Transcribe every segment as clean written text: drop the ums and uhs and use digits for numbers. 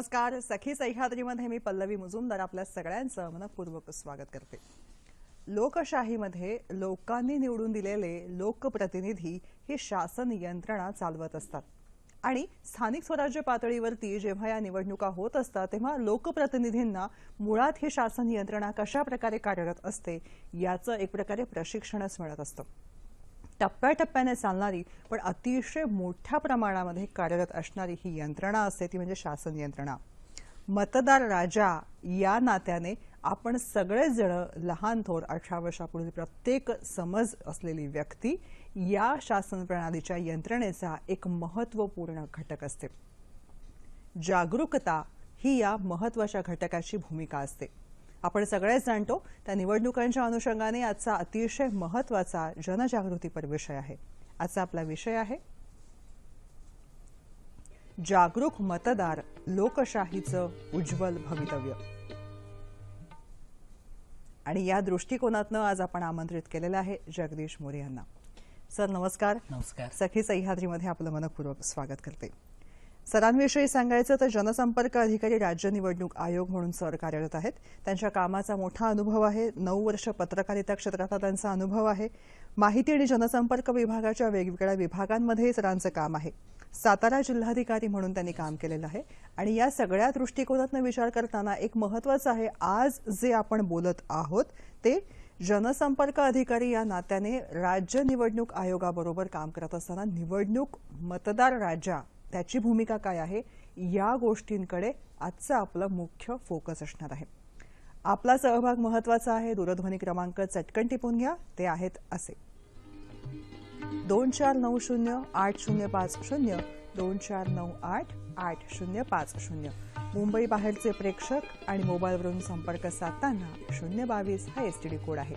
नमस्कार. सखी सह्याद्रीमध्ये मी पल्लवी मुजुमदार आपल्या सगळ्यांचं मनपूर्वक स्वागत करते. लोकशाहीमध्ये लोकांनी निवडून दिलेले लोकप्रतिनिधी ही शासन यंत्रणा चालवत असतात आणि स्थानिक स्वराज्य पातळीवरती जेव्हा या निवडणुका होत असतात तेव्हा लोकप्रतिनिधींना मुळात ही शासन यंत्रणा कशा प्रकारे कार्यरत असते याचं एक प्रकारे प्रशिक्षणच मिळत असतं. टप्प्याटप्प्याने चालणारी पण अतिशय मोठ्या प्रमाणामध्ये कार्यरत असणारी ही यंत्रणा असते ती म्हणजे शासन यंत्रणा. मतदार राजा या नात्याने आपण सगळेच जण लहान थोर 18 वर्षापुढील प्रत्येक समज असलेली व्यक्ती या शासन प्रणालीच्या यंत्रणेचा एक महत्त्वपूर्ण घटक असते. जागरूकता ही या महत्त्वाच्या घटकाची भूमिका असते. आपण सगळेच जाणतो त्या निवडणुकांच्या अनुषंगाने आजचा अतिशय महत्त्वाचा जनजागृतीपर विषय आहे. आजचा आपला विषय आहे जागरूक मतदार लोकशाहीचं उज्ज्वल भवितव्य. आणि या दृष्टिकोनातनं आज आपण आमंत्रित केलेलं आहे जगदीश मोरे यांना. सर नमस्कार. नमस्कार. सखी सह्याद्रीमध्ये आपलं मनपूर्वक स्वागत करते. सरांविषयी सांगायचं तर जनसंपर्क अधिकारी राज्य निवडणूक आयोग म्हणून सर कार्यरत आहेत. त्यांच्या कामाचा मोठा अनुभव आहे. 9 वर्ष पत्रकारिता क्षेत्रातला त्यांचा अनुभव आहे. माहिती आणि जनसंपर्क विभागाच्या वेगवेगळ्या विभागांमध्ये सरांचं काम आहे. सातारा जिल्हाधिकारी म्हणून त्यांनी काम केलेलं आहे. आणि या सगळ्या दृष्टिकोनातून विचार करताना एक महत्त्वाचं आहे, आज जे आपण बोलत आहोत ते जनसंपर्क अधिकारी या नात्याने राज्य निवडणूक आयोगाबरोबर काम करत असताना निवडणूक मतदार राजा त्याची भूमिका काय आहे या गोष्टींकडे आजचा आपला मुख्य फोकस असणार आहे. आपला सहभाग महत्त्वाचा आहे. दूरध्वनी क्रमांक चटकन टिपून घ्या. ते आहेत असे 24908050 24988050. मुंबई बाहेरचे प्रेक्षक आणि मोबाईलवरून संपर्क साधताना 022 हा एसटीडी कोड आहे.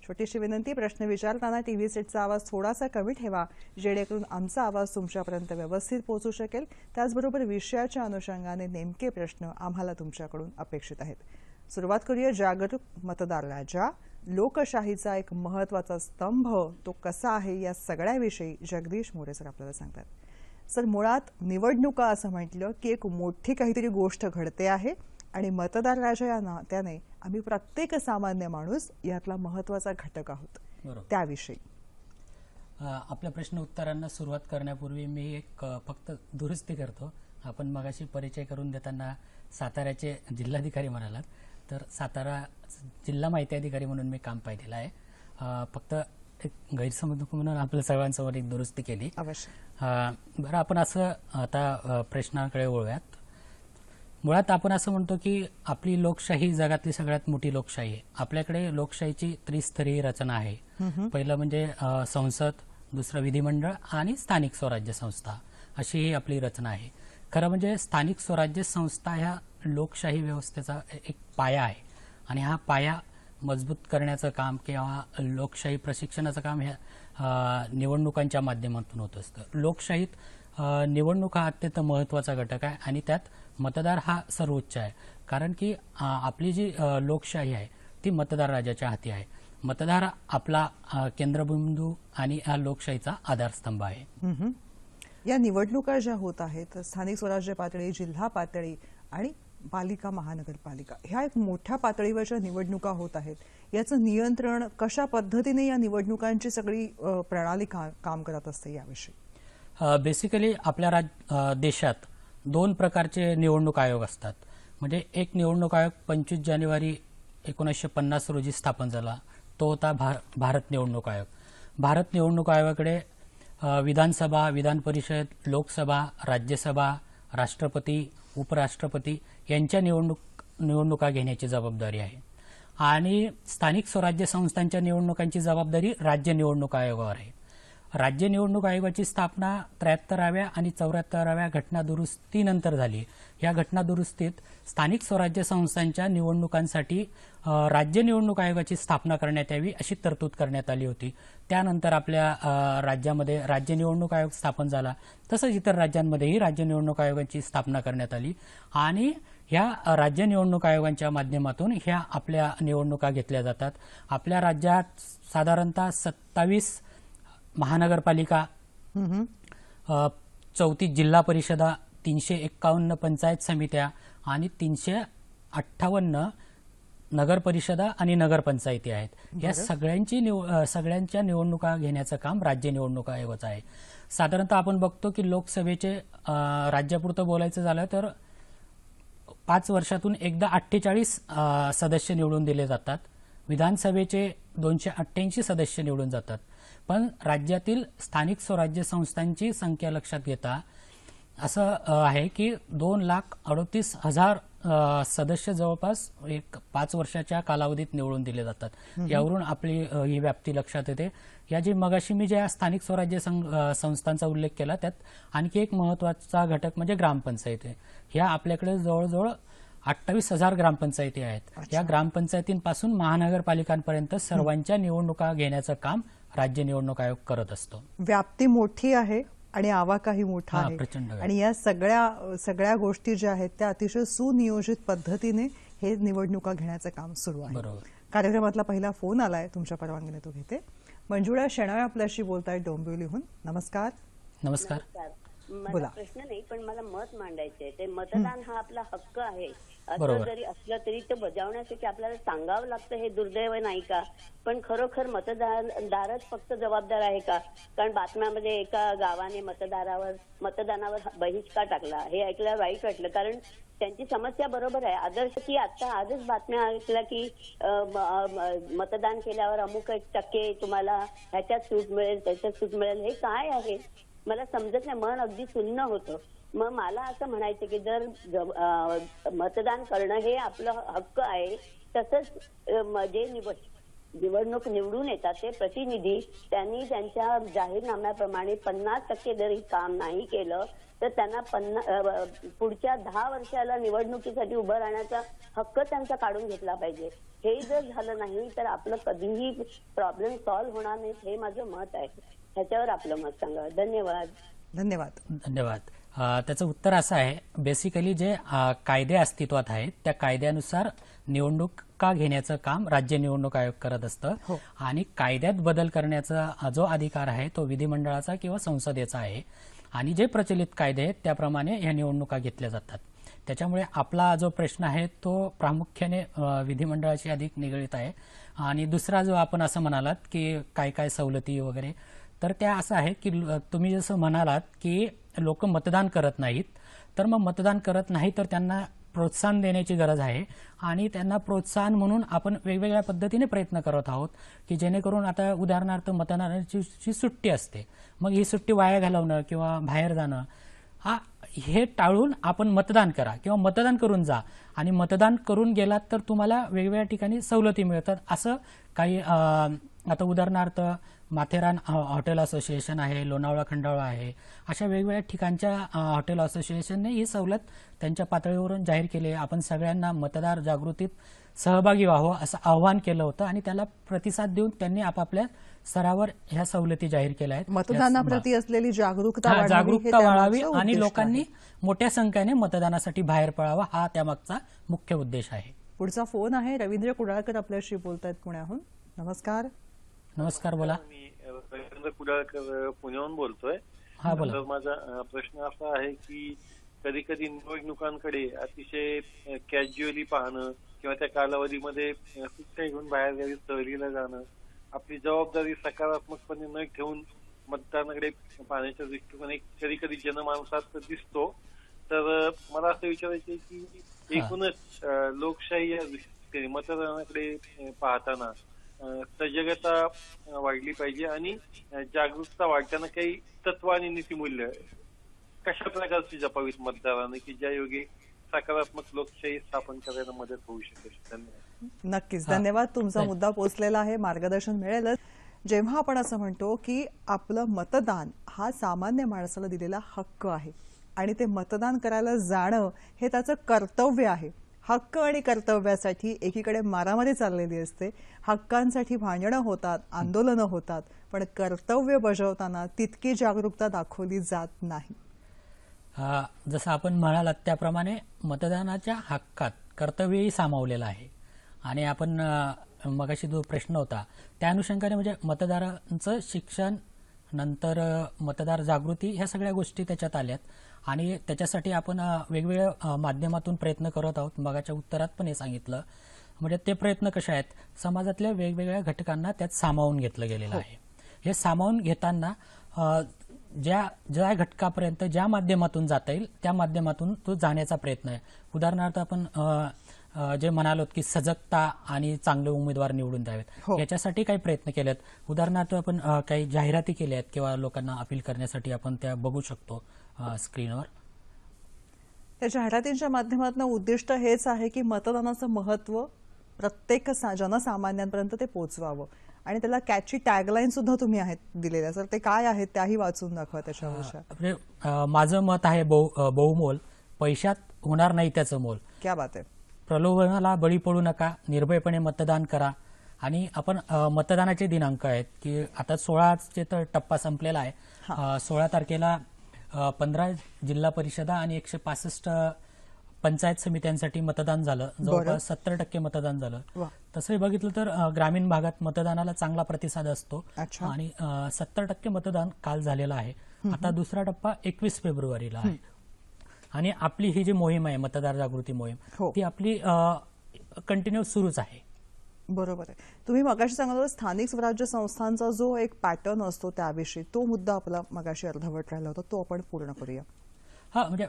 छोटीशी विनंती, प्रश्न विचारताना टीव्ही सेटचा आवाज थोडासा कमी ठेवा जेणेकरून आमचा आवाज तुमच्यापर्यंत व्यवस्थित पोहोचू शकेल. त्याचबरोबर विषयाच्या अनुषंगाने नेमके प्रश्न आम्हाला तुमच्याकडून अपेक्षित आहेत. सुरुवात करूया. जागरूक मतदार राजा लोकशाहीचा एक महत्त्वाचा स्तंभ तो कसा आहे या सगळ्याविषयी जगदीश मोरे सर आपल्याला सांगतात. सर, मुळात निवडणुका असं म्हटलं की एक मोठी काहीतरी गोष्ट घडते आहे आणि मतदार राजा या नात्याने आम्ही प्रत्येक सामान्य माणूस यातला महत्त्वाचा घटक आहोत. त्याविषयी आपल्या प्रश्न उत्तरांना सुरुवात करण्यापूर्वी मी एक फक्त दुरुस्ती करतो. आपण मगाशी परिचय करून देताना साताऱ्याचे जिल्हाधिकारी म्हणालात, तर सातारा जिल्हा माहिती अधिकारी म्हणून मी काम पाहिलेलं आहे. फक्त एक गैरसमज नको म्हणून आपल्या सर्वांसमोर एक दुरुस्ती केली. अवश्य. बरं, आपण असं आता प्रश्नाकडे वळूयात. मुळात आपण असं म्हणतो की आपली लोकशाही जगातली सगळ्यात मोठी लोकशाही आहे. आपल्याकडे लोकशाहीची त्रिस्तरीय रचना आहे. पहिलं म्हणजे संसद, दुसरं विधिमंडळ आणि स्थानिक स्वराज्य संस्था, अशी ही आपली रचना आहे. खरं म्हणजे स्थानिक स्वराज्य संस्था ह्या लोकशाही व्यवस्थेचा एक पाया आहे आणि हा पाया मजबूत करण्याचं काम किंवा लोकशाही प्रशिक्षणाचं काम ह्या निवडणुकांच्या माध्यमातून होत असतं. लोकशाहीत निवडणूक हा अत्यंत महत्त्वाचा घटक आहे आणि त्यात मतदार हा सर्वोच्च आहे. कारण की आपली जी लोकशाही आहे ती मतदार राजाच्या हाती आहे. मतदार आपला केंद्रबिंदू आणि हा लोकशाहीचा आधारस्तंभ आहे. या निवडणुका ज्या होत आहेत स्थानिक स्वराज्य पातळी, जिल्हा पातळी आणि पालिका, महानगरपालिका, ह्या एक मोठ्या पातळीवर ज्या निवडणुका होत आहेत याचं नियंत्रण कशा पद्धतीने या निवडणुकांची सगळी प्रणाली काम करत असते याविषयी? बेसिकली आपल्या देशात 2 प्रकारचे निवडणूक आयोग असतात. म्हणजे एक निवडणूक आयोग 25 जानेवारी 1950 रोजी स्थापन झाला, तो होता भारत निवडणूक आयोग. भारत निवडणूक आयोगाकडे विधानसभा, विधान परिषद, लोकसभा, राज्यसभा, राष्ट्रपती, उपराष्ट्रपती यांच्या निवडणुका घेण्याची जबाबदारी आहे. आणि स्थानिक स्वराज्य संस्थांच्या निवडणुकांची जबाबदारी राज्य निवडणूक आयोगावर आहे. राज्य निवडणूक आयोगाची स्थापना 73व्या आणि 74व्या घटनादुरुस्तीनंतर झाली. या घटनादुरुस्तीत स्थानिक स्वराज्य संस्थांच्या निवडणुकांसाठी राज्य निवडणूक आयोगाची स्थापना करण्यात यावी अशी तरतूद करण्यात आली होती. त्यानंतर आपल्या राज्यामध्ये राज्य निवडणूक आयोग स्थापन झाला. तसंच इतर राज्यांमध्येही राज्य निवडणूक आयोगाची स्थापना करण्यात आली आणि ह्या राज्य निवडणूक आयोगांच्या माध्यमातून ह्या आपल्या निवडणुका घेतल्या जातात. आपल्या राज्यात साधारणतः 27 महानगरपालिका, 34 जिल्हा परिषदा, 351 पंचायत समित्या आणि 358 नगर परिषदा आणि नगरपंचायती आहेत. या सगळ्यांच्या निवडणुका घेण्याचं काम राज्य निवडणूक आयोगाचं आहे. साधारणतः आपण बघतो की लोकसभेचे राज्यापुरतं बोलायचं झालं तर 5 वर्षातून एकदा 48 सदस्य निवडून दिले जातात. विधानसभेचे 288 सदस्य निवडून जातात. पण राज्यातील स्थानिक स्वराज्य संस्थांची संख्या लक्षात घेता असं आहे की 2,38,000 सदस्य जवळपास 5 वर्षाच्या कालावधीत निवडून दिले जातात. यावरून आपली ही व्याप्ती लक्षात येते. या जी मगाशी मी ज्या स्थानिक स्वराज्य संस्थांचा उल्लेख केला त्यात आणखी एक महत्वाचा घटक म्हणजे ग्रामपंचायती. ह्या आपल्याकडे जवळजवळ 28,000 ग्रामपंचायती आहेत. या ग्रामपंचायतींपासून महानगरपालिकांपर्यंत सर्वांच्या निवडणुका घेण्याचं काम राज्य निवडणूक आयोग करत असतो. व्याप्ती मोठी आहे आणि आवाकाही मोठा आहे प्रचंड आणि या सगळ्या गोष्टी ज्या आहेत त्या अतिशय सुनियोजित पद्धतीने हे निवडणुका घेण्याचं काम सुरू आहे. बरोबर. कार्यक्रमातला पहिला फोन आलाय, तुमच्या परवानगीने तो घेते. मंजुळा शेणाळे आपल्याशी बोलतायत डोंबिवलीहून. नमस्कार. नमस्कार. मला प्रश्न नाही पण मला मत मांडायचंय. ते मतदान हा आपला हक्क आहे. असं बरोबर. जरी असलं तरी ते बजावण्यासाठी आपल्याला सांगावं लागतं, हे दुर्दैव नाही का? पण खरोखर मतदारच फक्त जबाबदार आहे का? कारण बातम्यामध्ये एका गावाने मतदानावर बहिष्कार टाकला, हे ऐकल्यावर वाईट वाटलं. कारण त्यांची समस्या बरोबर आहे. आदर्श की आजच बातम्या ऐकल्या की मतदान केल्यावर अमुक टक्के तुम्हाला ह्याच्यात सूट मिळेल, त्याच्यात सूट मिळेल. हे काय आहे मला समजत नाही. मन अगदी सुन्न होतं. मग मला असं म्हणायचं की जर मतदान करणं हे आपलं हक्क आहे, तसंच जे निवडणूक निवडून येतात ते प्रतिनिधी त्यांनी त्यांच्या जाहीरनाम्याप्रमाणे 50% जरी काम नाही केलं तर त्यांना पुढच्या 10 वर्षाला निवडणुकीसाठी उभं राहण्याचा हक्क त्यांचा काढून घेतला पाहिजे. हे जर झालं नाही तर आपलं कधीही प्रॉब्लेम सॉल्व्ह होणार नाही, हे माझं मत आहे. ह्याच्यावर आपलं मत सांगा. धन्यवाद. धन्यवाद. धन्यवाद. त्याचं उत्तर असं आहे, बेसिकली जे कायदे अस्तित्वात आहेत त्या कायद्यानुसार निवडणुका घेण्याचं काम राज्य निवडणूक आयोग करत असतं. आणि कायद्यात बदल करण्याचा जो अधिकार आहे तो विधिमंडळाचा किंवा संसदेचा आहे. आणि जे प्रचलित कायदे आहेत त्याप्रमाणे ह्या निवडणुका घेतल्या जातात. त्याच्यामुळे आपला जो प्रश्न आहे तो प्रामुख्याने विधिमंडळाशी अधिक निगडीत आहे. आणि दुसरा जो आपण असं म्हणालात की काय काय सवलती वगैरे, तर त्या असं आहे की तुम्ही जसं म्हणालात की लोक मतदान करत नाहीत, तर मग मतदान करत नाही तर त्यांना प्रोत्साहन देण्याची गरज आहे. आणि त्यांना प्रोत्साहन म्हणून आपण वेगवेगळ्या पद्धतीने प्रयत्न करत आहोत की जेणेकरून आता उदाहरणार्थ मतदानाची सुट्टी असते, मग ही सुट्टी वाया घालवणं किंवा बाहेर जाणं हे टाळून आपण मतदान करा किंवा मतदान करून जा. आणि मतदान करून गेलात तर तुम्हाला वेगवेगळ्या ठिकाणी सवलती मिळतात. असं काही आता उदाहरणार्थ माथेरान हॉटेल असोसिएशन आहे, लोणावळा खंडाळा आहे, अशा वेगवेगळ्या ठिकाणच्या हॉटेल असोसिएशनने ही सवलत त्यांच्या पातळीवरून जाहीर केली. आपण सगळ्यांना मतदार जागृतीत सहभागी व्हावं असं आवाहन केलं होतं आणि त्याला प्रतिसाद देऊन त्यांनी आपापल्या स्तरावर ह्या सवलती जाहीर केल्या आहेत. मतदानाप्रती असलेली जागरूकता वाढावी आणि लोकांनी मोठ्या संख्येने मतदानासाठी बाहेर पडावं, हा त्यामागचा मुख्य उद्देश आहे. पुढचा फोन आहे. रवींद्र कुडाळकर आपल्याशी बोलतायत पुण्याहून. नमस्कार. नमस्कार. बोला. मी रवींद्र कुडाळकर पुण्याहून बोलतोय. हा बोला. तर माझा प्रश्न असा आहे की कधी कधी निवडणुकांकडे अतिशय कॅज्युअली पाहणं किंवा त्या कालावधीमध्ये सुट्ट्या घेऊन बाहेरगावी सहलीला जाणं, आपली जबाबदारी सकारात्मकपणे न ठेवून मतदानाकडे पाहण्याच्या दृष्टिकोन कधी कधी जनमानसात दिसतो. तर मला असं विचारायचं की एकूणच लोकशाही या दृष्टीने मतदानाकडे पाहताना सजगता वाढली पाहिजे आणि जागरूकता वाढताना काही तत्व आणि नीतिमूल्य कशा प्रकारची जपावीत मतदाराने की ज्या योगे सकारात्मक लोकशाही स्थापन करायला मदत होऊ शकेल. धन्यवाद. नक्कीच. धन्यवाद. तुमचा मुद्दा पोचलेला आहे, मार्गदर्शन मिळेलच. जेव्हा आपण असं म्हणतो की आपलं मतदान हा सामान्य माणसाला दिलेला हक्क आहे आणि ते मतदान करायला जाणं हे त्याचं कर्तव्य आहे. हक्क आणि कर्तव्यासाठी एकीकडे मारामारी चाललेली असते, हक्कांसाठी भांडणं होतात, आंदोलनं होतात, पण कर्तव्य बजावताना तितकी जागरूकता दाखवली जात नाही. जसं आपण म्हणालात त्याप्रमाणे मतदानाच्या हक्कात कर्तव्यही सामावलेलं आहे. आणि आपण मगाशी जो प्रश्न होता त्या अनुषंगाने म्हणजे मतदारांचं शिक्षण नंतर मतदार जागृती, ह्या सगळ्या गोष्टी त्याच्यात आल्यात आणि त्याच्यासाठी आपण वेगवेगळ्या माध्यमातून प्रयत्न करत आहोत. मगाच्या उत्तरात पण हे सांगितलं. म्हणजे ते प्रयत्न कसे आहेत, समाजातल्या वेगवेगळ्या घटकांना त्यात सामावून घेतलं गेलेलं आहे. हे सामावून घेताना ज्या ज्या घटकापर्यंत ज्या माध्यमातून जाता येईल त्या माध्यमातून तो जाण्याचा प्रयत्न आहे. उदाहरणार्थ आपण जे म्हणालो की सजगता आणि चांगले उमेदवार निवडून द्यावेत, याच्यासाठी काही प्रयत्न केलेत. उदाहरणार्थ आपण काही जाहिराती केल्या आहेत किंवा लोकांना अपील करण्यासाठी आपण त्या बघू शकतो स्क्रीनवर. त्या जाहिरातींच्या माध्यमातून उद्दिष्ट हेच आहे की मतदानाचं महत्त्व प्रत्येक जनसामान्यांपर्यंत ते पोहोचवावं आणि त्याला कॅची टॅगलाईन सुद्धा तुम्ही आहेत दिलेल्या. सर ते काय आहेत त्याही वाचून दाखवा त्याच्यावर. माझं मत आहे बहुमोल, पैशात होणार नाही त्याचं मोल. क्या बात आहे. प्रलोभनाला बळी पडू नका, निर्भयपणे मतदान करा. आणि आपण मतदानाचे दिनांक आहेत की आता 16चे तर टप्पा संपलेला आहे. 16 तारखेला 15 जिल्हा परिषदा आणि 165 पंचायत समित्यांसाठी मतदान झालं. जवळपास 70% मतदान झालं. तसंही बघितलं तर ग्रामीण भागात मतदानाला चांगला प्रतिसाद असतो आणि 70% मतदान काल झालेलं आहे. आता दुसरा टप्पा 21 फेब्रुवारीला आहे. आणि आपली ही जी मोहीम आहे मतदार जागृती मोहीम, ती आपली कंटिन्यू सुरूच आहे. बरोबर आहे. तुम्ही मगाशी सांगितलं स्थानिक स्वराज्य संस्थांचा जो एक पॅटर्न असतो त्याविषयी, तो मुद्दा आपला मगाशी अर्धवट राहिला होता, तो आपण पूर्ण करूया. म्हणजे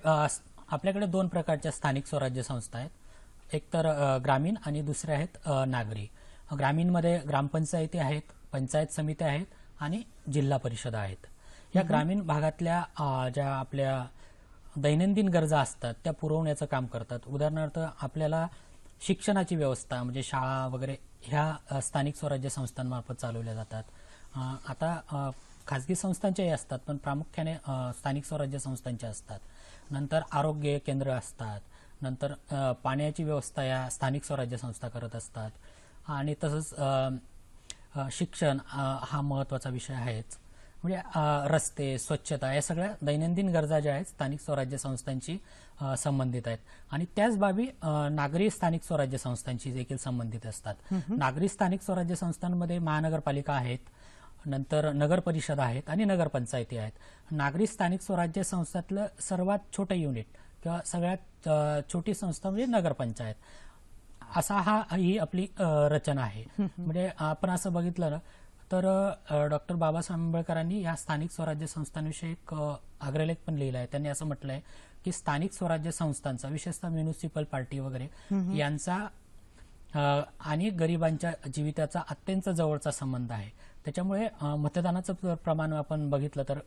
आपल्याकडे 2 प्रकारच्या स्थानिक स्वराज्य संस्था आहेत. एक तर ग्रामीण आणि दुसरे आहेत नागरी. ग्रामीणमध्ये ग्रामपंचायती आहेत, पंचायत समित्या आहेत आणि जिल्हा परिषदा आहेत. या ग्रामीण भागातल्या ज्या आपल्या दैनंदिन गरजा असतात त्या पुरवण्याचं काम करतात. उदाहरणार्थ आपल्याला शिक्षणाची व्यवस्था म्हणजे शाळा वगैरे ह्या स्थानिक स्वराज्य संस्थांमार्फत चालवल्या जातात. आता खाजगी संस्थांच्याही असतात पण प्रामुख्याने स्थानिक स्वराज्य संस्थांच्या असतात. नंतर आरोग्य केंद्र असतात. नंतर पाण्याची व्यवस्था या स्थानिक स्वराज्य संस्था करत असतात. आणि तसंच शिक्षण हा महत्त्वाचा विषय आहेच. म्हणजे रस्ते, स्वच्छता या सगळ्या दैनंदिन गरजा ज्या आहेत स्थानिक स्वराज्य संस्थांची संबंधित आहेत. आणि त्याच बाबी नागरी स्थानिक स्वराज्य संस्थांशी देखील संबंधित असतात. नागरी स्थानिक स्वराज्य संस्थांमध्ये महानगरपालिका आहेत, नंतर नगर परिषद आहेत आणि नगरपंचायती आहेत. नागरी स्थानिक स्वराज्य संस्थातलं सर्वात छोटं युनिट किंवा सगळ्यात छोटी संस्था म्हणजे नगरपंचायत. असा ही आपली रचना आहे. म्हणजे आपण असं बघितलं ना तर डॉक्टर बाबासाहेब आंबेडकरांनी या स्थानिक स्वराज्य संस्थांविषयी एक अग्रलेख पण लिहिला आहे. त्यांनी असं म्हटलंय की स्थानिक स्वराज्य संस्थांचा, विशेषतः म्युनिसिपल पार्टी वगैरे यांचा आणि गरिबांच्या जीविताचा अत्यंत जवळचा संबंध आहे. त्याच्यामुळे मतदानाचं प्रमाण आपण बघितलं तर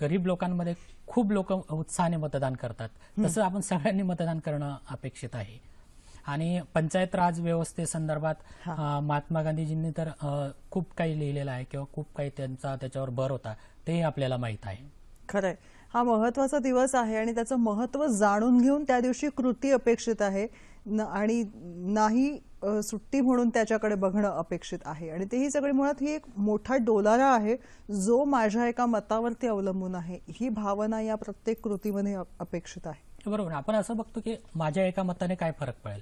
गरीब लोकांमध्ये खूप लोक उत्साहाने मतदान करतात. तसं आपण सगळ्यांनी मतदान करणं अपेक्षित आहे. आणि पंचायत राज व्यवस्थेसंदर्भात महात्मा गांधीजींनी तर खूप काही लिहिलेलं आहे किंवा खूप काही त्यांचा त्याच्यावर भर होता, ते आपल्याला माहीत आहे. खरंय. हा महत्वाचा दिवस आहे आणि त्याचं महत्त्व जाणून घेऊन त्या दिवशी कृती अपेक्षित आहे आणि नाही सुट्टी म्हणून त्याच्याकडे बघणं अपेक्षित आहे. आणि तेही सगळी मुळात ही एक मोठा डोलारा आहे जो माझ्या एका मतावरती अवलंबून आहे. ही भावना या प्रत्येक कृतीमध्ये अपेक्षित आहे. बरोबर. आपण असं बघतो की माझ्या एका मताने काय फरक पडेल,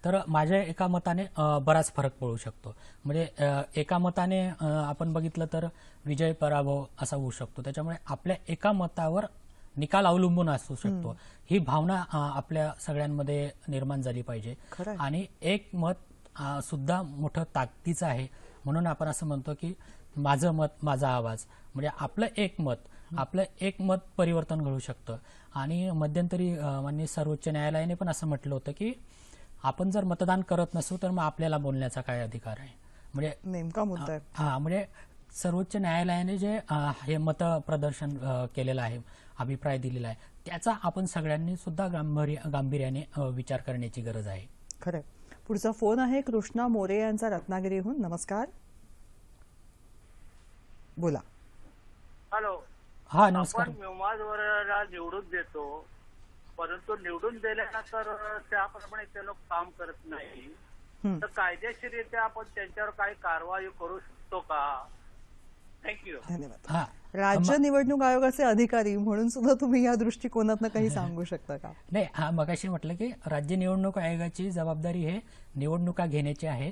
तर माझ्या एका मताने बराच फरक पडू शकतो. म्हणजे एका मताने आपण बघितलं तर विजय पराभव असा होऊ शकतो. त्याच्यामुळे आपल्या एका मतावर निकाल अवलंबून असू शकतो. ही भावना आपल्या सगळ्यांमध्ये निर्माण झाली पाहिजे. आणि एक मत सुद्धा मोठं ताकदीचं आहे. म्हणून आपण असं म्हणतो की माझं मत माझा आवाज. म्हणजे आपलं एक मत परिवर्तन घडू शकतं. आणि मध्यंतरी माननीय सर्वोच्च न्यायालयाने पण असं म्हटलं होतं की आपण जर मतदान करत नसू तर मग आपल्याला बोलण्याचा काय अधिकार आहे. म्हणजे नेमका मुद्दा आहे. म्हणजे सर्वोच्च न्यायालयाने जे हे मत प्रदर्शन केलेलं आहे, अभिप्राय दिलेला आहे, त्याचा आपण सगळ्यांनी सुद्धा गांभीर्याने विचार करण्याची गरज आहे. खरंय. पुढचा फोन आहे कृष्णा मोरे यांचा रत्नागिरीहून. नमस्कार, बोला. हॅलो. हा नमस्कार. आपण उमेदवाराला निवडून देतो, परंतु निवडून दिल्यानंतर त्याप्रमाणे ते लोक काम करत नाही, तर कायदेशीररित्या आपण त्यांच्यावर काही कारवाई करू शकतो का? थँक्यू. धन्यवाद. राज्य निवडणूक आयोगाचे अधिकारी म्हणून सुद्धा तुम्ही या दृष्टिकोनातून काही सांगू शकता का? नाही, मगाशी म्हटलं की राज्य निवडणूक आयोगाची जबाबदारी हे निवडणुका घेण्याची आहे.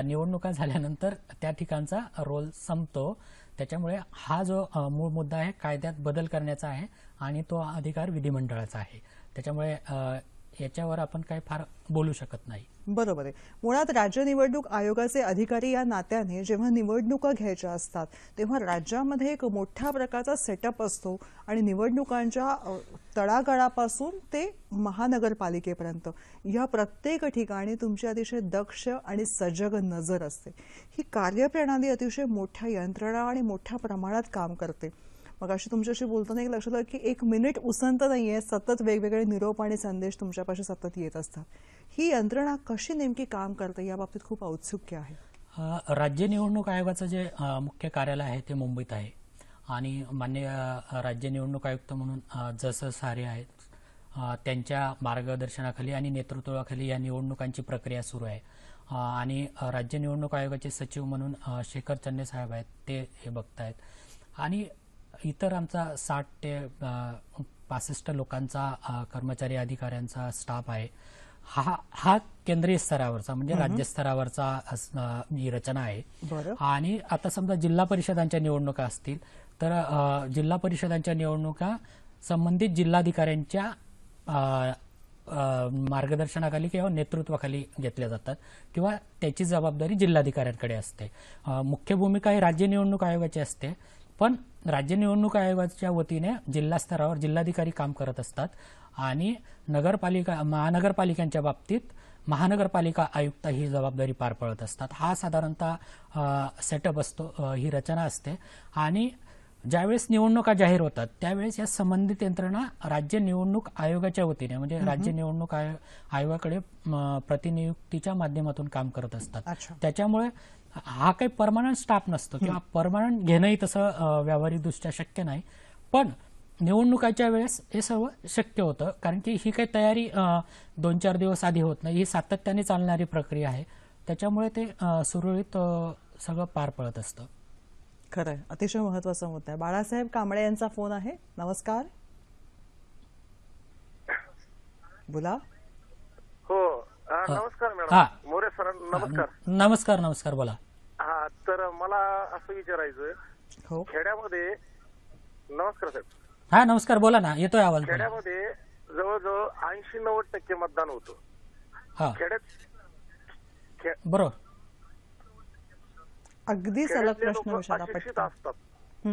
निवडणुका झाल्यानंतर त्या ठिकाणचा रोल संपतो. त्याच्यामुळे हा जो मूळ मुद्दा आहे कायद्यात बदल करण्याचा आहे आणि तो अधिकार विधिमंडळाचा आहे. त्याच्यामुळे याच्यावर आपण काही फार बोलू शकत नाही. बरोबर आहे. मुळात राज्य निवडणूक आयोगाचे अधिकारी या नात्याने जेव्हा निवडणुका घ्यायच्या असतात तेव्हा राज्यामध्ये एक मोठ्या प्रकारचा सेटअप असतो आणि निवडणुकांच्या तळागाळापासून ते महानगरपालिकेपर्यंत या प्रत्येक ठिकाणी तुमची अतिशय दक्ष आणि सजग नजर असते. ही कार्यप्रणाली अतिशय मोठ्या यंत्रणा आणि मोठ्या प्रमाणात काम करते. मग अशी तुमच्याशी बोलताना एक लक्षात आलं की एक मिनिट उसंत नाहीये, सतत वेगवेगळे निरोप आणि संदेश तुमच्यापाशी सतत येत असतात. ही यंत्रणा कशी नेमकी काम करते या बाबतीत खूप औत्सुक्य आहे. राज्य निवडणूक आयोगाचं जे मुख्य कार्यालय आहे ते मुंबईत आहे आणि माननीय राज्य निवडणूक आयुक्त म्हणून जसं सारे आहेत त्यांच्या मार्गदर्शनाखाली आणि नेतृत्वाखाली या निवडणुकांची प्रक्रिया सुरू आहे. आणि राज्य निवडणूक आयोगाचे सचिव म्हणून शेखर चन्ने साहेब आहेत, ते हे बघतायत. आणि इतर आमचा 60 ते 65 लोकांचा कर्मचारी अधिकाऱ्यांचा स्टाफ आहे. हा केंद्रीय स्तरावरचा म्हणजे राज्य स्तरावरचा ही रचना आहे. आणि आता समजा जिल्हा परिषदांच्या निवडणुका असतील तर जिल्हा परिषदांच्या निवडणुका संबंधित जिल्हाधिकाऱ्यांच्या मार्गदर्शनाखाली किंवा नेतृत्वाखाली घेतल्या जातात किंवा त्याची जबाबदारी जिल्हाधिकाऱ्यांकडे असते. मुख्य भूमिका ही राज्य निवडणूक आयोगाची असते, पण राज्य निवडणूक आयोगाच्या वतीने जिल्हा स्तरावर जिल्हाधिकारी काम करत असतात आणि महानगरपालिकांच्या बाबतीत महानगरपालिका आयुक्त ही जबाबदारी पार पाडत असतात. हा साधारणतः सेटअप असतो, ही रचना असते. आणि ज्यावेळेस निवडणुका जाहीर होतात त्यावेळेस या संबंधित यंत्रणा राज्य निवडणूक आयोगाच्या वतीने म्हणजे राज्य निवडणूक आयोगाकडे प्रतिनियुक्तीच्या माध्यमातून काम करत असतात. त्याच्यामुळे हा काही परमनंट स्टाफ नसतो किंवा परमनंट घेणंही तसं व्यावहारिकदृष्ट्या शक्य नाही. पण निवडणुकाच्या वेळेस हे सर्व शक्य होतं, कारण की ही काही तयारी 2-4 दिवस आधी होत नाही. ही सातत्याने चालणारी प्रक्रिया आहे, त्याच्यामुळे ते सुरळीत सगळं पार पडत असतं. खरंय, अतिशय महत्वाचा मुद्दा आहे. बाळासाहेब कांबळे यांचा फोन आहे. नमस्कार, बोला. हो, नमस्कार मॅडम. मोरे सर नमस्कार. नमस्कार बोला. हा, तर मला असं विचारायचं, हो खेड्यामध्ये. नमस्कार साहेब. हा नमस्कार, बोला ना, येतोय आवाज. खेड्यामध्ये जवळजवळ 80-90% मतदान होतं. खेड्यात बरोबर. अगदी सलग प्रश्न विचारा. अशिक्षित असतात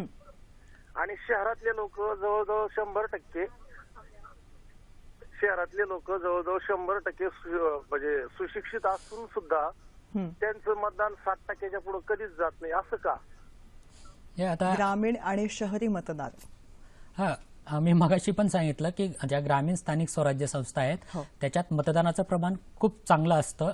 आणि शहरातले लोक जवळजवळ 100%. शहरातले लोक जवळजवळ 100% म्हणजे सुशिक्षित असून सुद्धा त्यांचं मतदान 60%च्या पुढे कधीच जात नाही, असं का? आता ग्रामीण आणि शहरी मतदार. हा, मी मगाशी पण सांगितलं की ज्या ग्रामीण स्थानिक स्वराज्य संस्था आहेत त्याच्यात मतदानाचं प्रमाण खूप चांगलं असतं,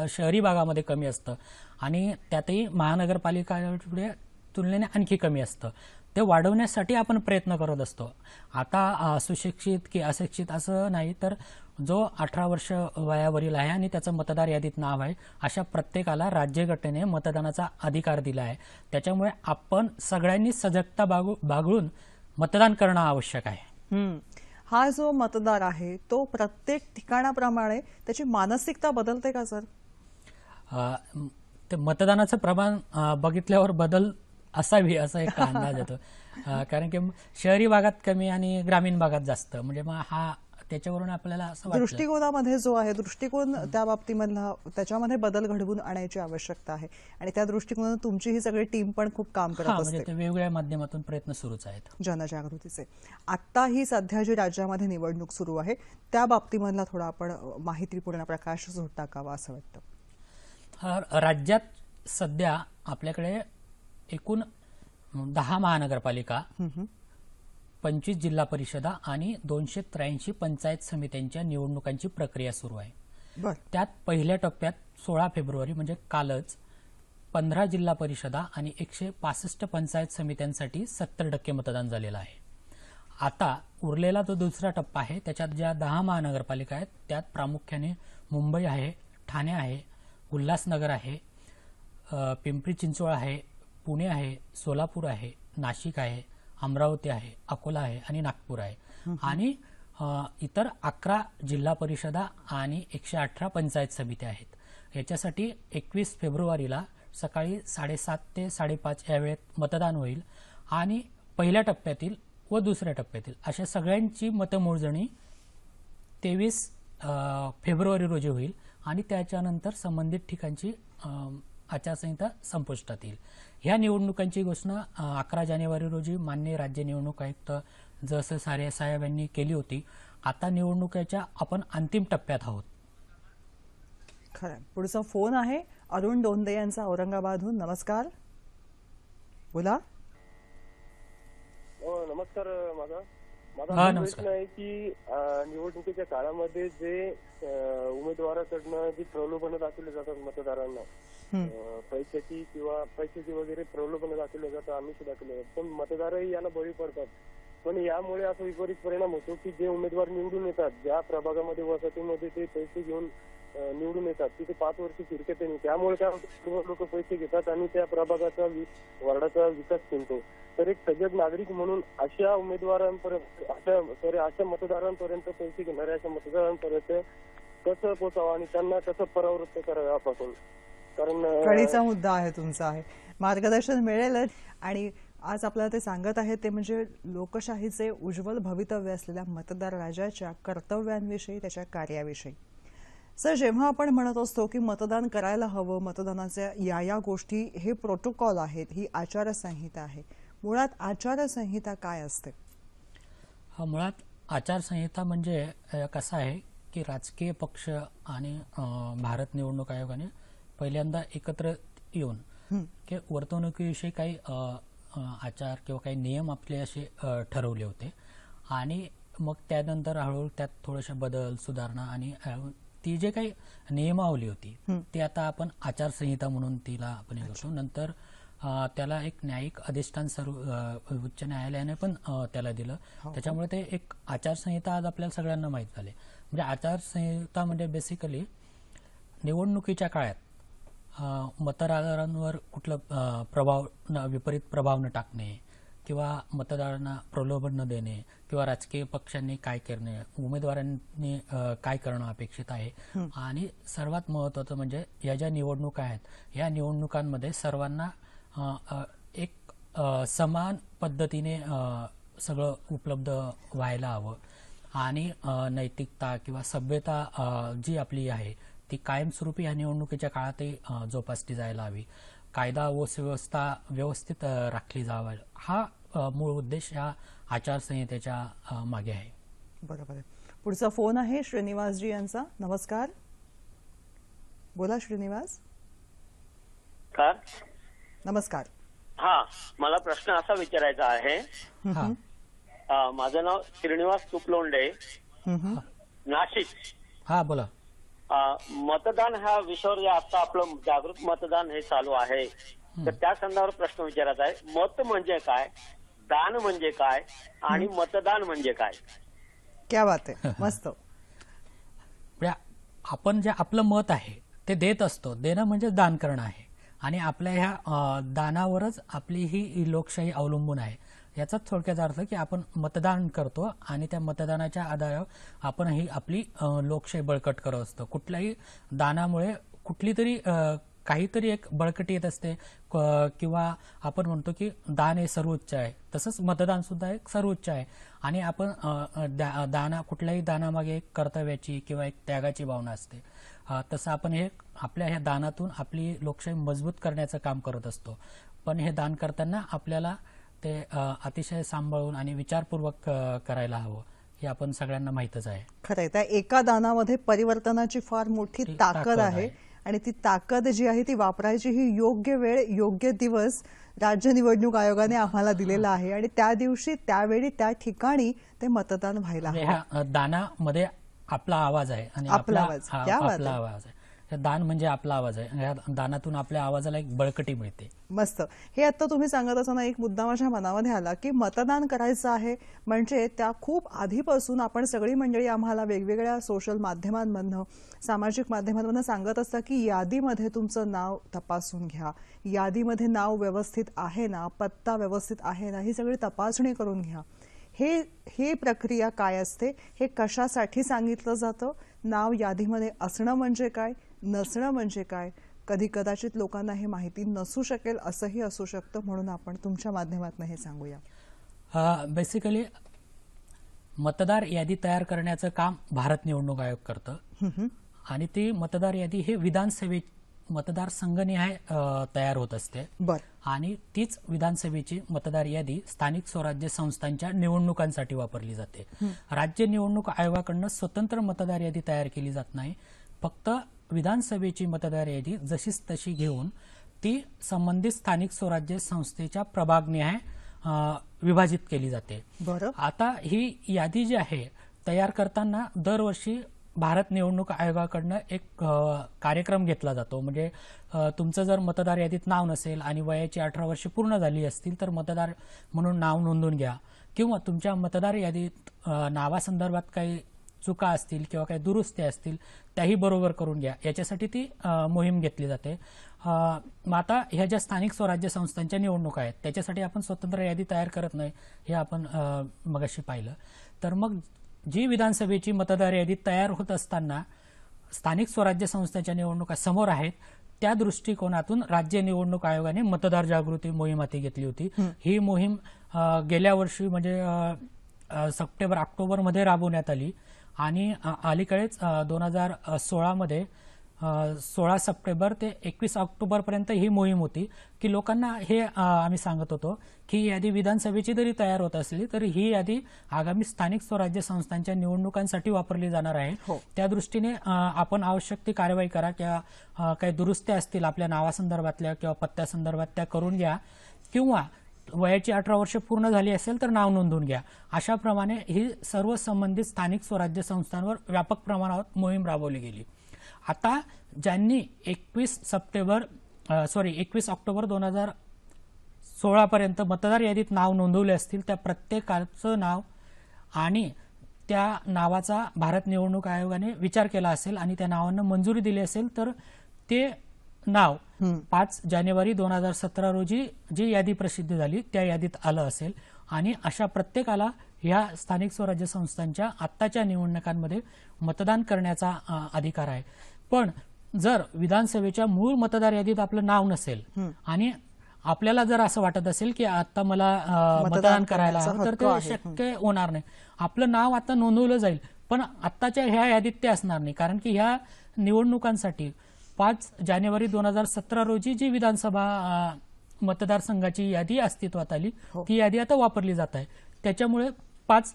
शहरी भागामध्ये कमी असतं आणि त्यातही महानगरपालिकांच्या तुलनेने आणखी कमी असतं. ते वाढवण्यासाठी आपण प्रयत्न करत असतो. आता सुशिक्षित की अशिक्षित असं नाही, तर जो 18 वर्ष वयावरील आहे आणि त्याचं मतदार यादीत नाव आहे अशा प्रत्येकाला राज्यघटनेने मतदानाचा अधिकार दिला आहे. त्याच्यामुळे आपण सगळ्यांनी सजगता बाळगून मतदान करणं आवश्यक आहे. हा जो मतदार आहे तो प्रत्येक ठिकाणाप्रमाणे त्याची मानसिकता बदलते का सर? ते मतदानाचं प्रमाण बघितल्यावर बदल असावी असा एक अंदाज येतो. कारण की शहरी भागात कमी आणि ग्रामीण भागात जास्त, म्हणजे मग हा त्याच्यावरून आपल्याला असं वाटतं दृष्टिकोनामध्ये जो आहे दृष्टिकोन त्या बाबतीमधला त्याच्यामध्ये बदल घडवून आणायची आवश्यकता आहे आणि त्या दृष्टिकोनातून तुमची ही सगळी टीम पण खूप काम करत असते. म्हणजे वेगवेगळ्या माध्यमातून प्रयत्न सुरूच आहेत जनजागृतीचे. आता ही सध्या जी राज्यामध्ये निवडणूक सुरू आहे त्या बाबतीमधला थोडा आपण माहितीपूर्ण प्रकाश टाकावा असं वाटतं. राज्यात सध्या आपल्याकडे एकूण 10 महानगरपालिका, 25 जिल्हा परिषदा आणि 283 पंचायत समित्यांच्या निवडणुकांची प्रक्रिया सुरू आहे. त्यात पहिल्या टप्प्यात 16 फेब्रुवारी म्हणजे कालच 15 जिल्हा परिषदा आणि 165 पंचायत समित्यांसाठी 70% मतदान झालेलं आहे. आता उरलेला जो दुसरा टप्पा आहे त्याच्यात ज्या 10 महानगरपालिका आहेत त्यात प्रामुख्याने मुंबई आहे, ठाणे आहे, उल्हासनगर आहे, पिंपरी चिंचवड आहे, पुणे आहे, सोलापूर आहे, नाशिक आहे, अमरावती आहे, अकोला आहे आणि नागपूर आहे. आणि इतर 11 जिल्हा परिषदा आणि 118 पंचायत समित्या आहेत. याच्यासाठी 21 फेब्रुवारीला सकाळी 7:30 ते 5:30 या वेळेत मतदान होईल आणि पहिल्या टप्प्यातील व दुसऱ्या टप्प्यातील अशा सगळ्यांची मतमोजणी 23 फेब्रुवारी रोजी होईल आणि त्याच्यानंतर संबंधित ठिकाणची आचारसंहिता संपुष्टात येईल. ह्या निवडणुकांची घोषणा 11 जानेवारी रोजी माननीय राज्य निवडणूक आयुक्त जस सारे साहेब यांनी केली होती. आता निवडणुकीच्या आपण अंतिम टप्प्यात आहोत. खरं. पुढचा फोन आहे अरुण डोंदे यांचा औरंगाबादहून. नमस्कार, बोला. नमस्कार. माझा हा, प्रश्न नमस्कार. आहे की निवडणुकीच्या काळामध्ये जे उमेदवाराकडनं जी प्रलोभनं दाखवली जातात मतदारांना, पैशाची वगैरे प्रलोभनं दाखवले जातात, आमिष दाखवले जातात, पण मतदारही याला बळी पडतात. पण यामुळे असा विपरीत परिणाम होतो की जे उमेदवार निवडून येतात, ज्या प्रभागामध्ये वसाहतीमध्ये ते पैसे घेऊन निवडून येतात, तिथे 5 वर्ष फिरकत नाही. त्यामुळे काय होतं, लोक पैसे घेतात आणि त्या प्रभागाचा वार्डाचा विकास करतो. तर एक सजग नागरिक म्हणून अशा उमेदवारांपर्यंत अशा मतदारांपर्यंत पैसे घेणाऱ्या अशा मतदारांपर्यंत कसं पोचावं आणि त्यांना कसं परावृत्त करावं यापासून, कारण कळीचा मुद्दा आहे तुमचा. आहे मार्गदर्शन मिळेलच. आणि आज आपल्याला ते सांगत आहेत ते म्हणजे लोकशाहीचे उज्ज्वल भवितव्य असलेल्या मतदार राजाच्या कर्तव्यांविषयी, त्याच्या कार्याविषयी. सर, जेव्हा आपण म्हणत असतो की मतदान करायला हवं, मतदानाच्या या गोष्टी, हे प्रोटोकॉल आहेत, ही आचारसंहिता आहे, मुळात आचारसंहिता काय असते? मुळात आचारसंहिता म्हणजे कसं आहे की राजकीय पक्ष आणि भारत निवडणूक आयोगाने पहिल्यांदा एकत्र येऊन की वर्तणुकीविषयी काही आचार किंवा काही नियम आपले असे ठरवले होते आणि मग त्यानंतर हळूहळू त्यात थोडेसे बदल, सुधारणा आणि ती जे काही नियमावली होती ती आता आपण आचारसंहिता म्हणून तिला आपण हे करतो. नंतर त्याला एक न्यायिक अधिष्ठान सर्व उच्च न्यायालयाने पण त्याला दिलं. त्याच्यामुळे ते एक आचारसंहिता आज आपल्याला सगळ्यांना माहीत झाले. म्हणजे आचारसंहिता म्हणजे बेसिकली निवडणुकीच्या काळात मतदारांवर कुठलं विपरीत प्रभाव न टाकणे किंवा मतदारांना प्रलोभन न देणे किंवा राजकीय पक्षांनी काय करणे, उमेदवारांनी काय करणं अपेक्षित आहे. आणि सर्वात महत्त्वाचं म्हणजे या ज्या निवडणुका आहेत या निवडणुकांमध्ये सर्वांना एक समान पद्धतीने सगळं उपलब्ध व्हायला हवं आणि नैतिकता किंवा सभ्यता जी आपली आहे ती कायमस्वरूपी या निवडणुकीच्या काळातही जोपासली जायला हवी. कायदा व सुव्यवस्था व्यवस्थित राखली जावी, हा मूळ उद्देश या आचारसंहितेच्या मागे आहे. बरोबर आहे. पुढचा फोन आहे श्रीनिवासजी यांचा. नमस्कार, बोला श्रीनिवास. नमस्कार. हा, मला प्रश्न असा विचारायचा आहे. माझं नाव श्रीनिवास तुपलोंडे, नाशिक. हा, बोला. मतदान ह्या विषयावर जे आता आपलं जागृत मतदान हे चालू आहे, तर त्या संदर्भात प्रश्न विचारायचा आहे. मत म्हणजे काय, दान म्हणजे काय आणि मतदान म्हणजे काय? क्या बात आहे, मस्त. आपण जे आपलं मत आहे ते देत असतो. देणं म्हणजे दान करणं आहे आणि आपल्या ह्या दानावरच आपली ही लोकशाही अवलंबून आहे. याचाच थोडक्यात अर्थ की आपण मतदान करतो आणि त्या मतदानाच्या आधारावर आपण ही आपली लोकशाही बळकट करत असतो. कुठल्याही दानामुळे कुठली तरी काहीतरी एक बळकटी येत असते किंवा आपण म्हणतो की दान हे सर्वोच्च आहे, तसंच मतदान सुद्धा एक सर्वोच्च आहे. आणि आपण कुठल्याही दानामागे एक कर्तव्याची किंवा एक त्यागाची भावना असते. तसं आपण हे आपल्या ह्या दानातून आपली लोकशाही मजबूत करण्याचं काम करत असतो. पण हे दान करताना आपल्याला ते अतिशय सांभाळून आणि विचारपूर्वक करायला हवं, हे आपण सगळ्यांना माहीतच आहे. खरंय, त्या एका दानामध्ये परिवर्तनाची फार मोठी ताकद आहे आणि ती ताकद जी आहे ती वापरायची ही योग्य वेळ, योग्य दिवस राज्य निवडणूक आयोगाने आम्हाला दिलेला आहे आणि त्या दिवशी, त्यावेळी, त्या ठिकाणी ते मतदान व्हायला हवं. ह्या दानामध्ये आपला आवाज आहे आणि आपला आवाज आहे. दान म्हणजे आपला आवाज आहे. या दानातून आपल्या आवाजाला एक बळकटी मिळते. मस्त. हे आता तुम्ही सांगत असताना एक मुद्दा माझ्या मनामध्ये आला की मतदान करायचं आहे म्हणजे त्या खूप आधीपासून आपण सगळी मंडळी आम्हाला वेगवेगळ्या सोशल माध्यमांमधनं, सामाजिक माध्यमांमधनं सांगत असतात की यादीमध्ये तुमचं नाव तपासून घ्या, यादीमध्ये नाव व्यवस्थित आहे ना, पत्ता व्यवस्थित आहे ना, ही सगळी तपासणी करून घ्या. हे प्रक्रिया काय असते, हे कशासाठी सांगितलं जातं, नाव यादीमध्ये असणं म्हणजे काय, नसणं म्हणजे काय, कदाचित लोकांना हे माहिती नसू शकेल असंही असू शकतं, म्हणून आपण तुमच्या माध्यमातून हे सांगूया. बेसिकली मतदार यादी तयार करण्याचं काम भारत निवडणूक आयोग करतं आणि ती मतदार यादी हे विधानसभे मतदारसंघनिहाय तयार होत असते. आणि तीच विधानसभेची मतदार यादी स्थानिक स्वराज्य संस्थांच्या निवडणुकांसाठी वापरली जाते. राज्य निवडणूक आयोगाकडून स्वतंत्र मतदार यादी तयार केली जात नाही. फक्त विधानसभेची मतदार यादी जशीच तशी घेऊन ती संबंधित स्थानिक स्वराज्य संस्थेच्या प्रभागनिहाय विभाजित केली जाते. आता ही यादी जी आहे तयार करताना दरवर्षी भारत निवडणूक आयोगाकडनं एक कार्यक्रम घेतला जातो. म्हणजे तुमचं जर मतदार यादीत नाव नसेल आणि वयाची 18 वर्षे पूर्ण झाली असतील तर मतदार म्हणून नाव नोंदवून घ्या, किंवा तुमच्या मतदार यादीत नावासंदर्भात काही चुका असतील किंवा काही दुरुस्ती असतील त्याही बरोबर करून घ्या, याच्यासाठी ती मोहीम घेतली जाते. आता ह्या ज्या स्थानिक स्वराज्य संस्थांच्या निवडणुका आहेत त्याच्यासाठी आपण स्वतंत्र यादी तयार करत नाही, हे आपण मगाशी पाहिलं. तर मग जी विधानसभेची मतदार यादी तयार होत असताना स्थानिक स्वराज्य संस्थांच्या निवडणुका समोर आहेत, त्या दृष्टिकोनातून राज्य निवडणूक आयोगाने मतदार जागृती मोहीम हाती घेतली होती. ही मोहीम गेल्या वर्षी म्हणजे सप्टेंबर-ऑक्टोबर मध्ये राबवण्यात आली आणि अलीकडेच 2016 मध्ये 16 सप्टेंबर ते 21 ऑक्टोबर पर्यंत ही मोहीम होती की लोकांना हे आम्ही सांगत होतो की यादी विधानसभेची जरी तयार होत असली तरी ही यादी आगामी स्थानिक स्वराज्य संस्थांच्या निवडणुकांसाठी वापरली जाणार आहे. त्या दृष्टीने आपण आवश्यक ती कारवाई करा, किंवा काही दुरुस्त्या असतील आपल्या नावासंदर्भातल्या किंवा पत्त्यासंदर्भात त्या करून घ्या, किंवा वयाची 18 वर्ष पूर्ण झाली असेल तर नाव नोंदवून घ्या. अशाप्रमाणे ही सर्व संबंधित स्थानिक स्वराज्य संस्थांवर व्यापक प्रमाणावर मोहीम राबवली गेली. आता ज्यांनी 21 ऑक्टोबर 2016 पर्यंत मतदार यादीत नाव नोंदवले असतील त्या प्रत्येकाचं नाव आणि त्या नावाचा भारत निवडणूक आयोगाने विचार केला असेल आणि त्या नावांना मंजुरी दिली असेल तर ते नाव 5 जानेवारी 2017 रोजी जी यादी प्रसिद्ध झाली त्या यादीत आलं असेल. आणि अशा प्रत्येकाला ह्या स्थानिक स्वराज्य संस्थांच्या आत्ताच्या निवडणुकांमध्ये मतदान करण्याचा अधिकार आहे. पण जर विधानसभेच्या मूळ मतदार यादीत आपलं नाव नसेल आणि आपल्याला जर असं वाटत असेल की आता मला मतदान करायला हवं तर ते शक्य होणार नाही. आपलं नाव आता नोंदवलं जाईल पण आत्ताच्या ह्या यादीत ते असणार नाही, कारण की ह्या निवडणुकांसाठी 5 जानेवारी 2017 रोजी जी विधानसभा मतदारसंघाची यादी अस्तित्वात आली ती यादी आता वापरली जात आहे. त्याच्यामुळे 5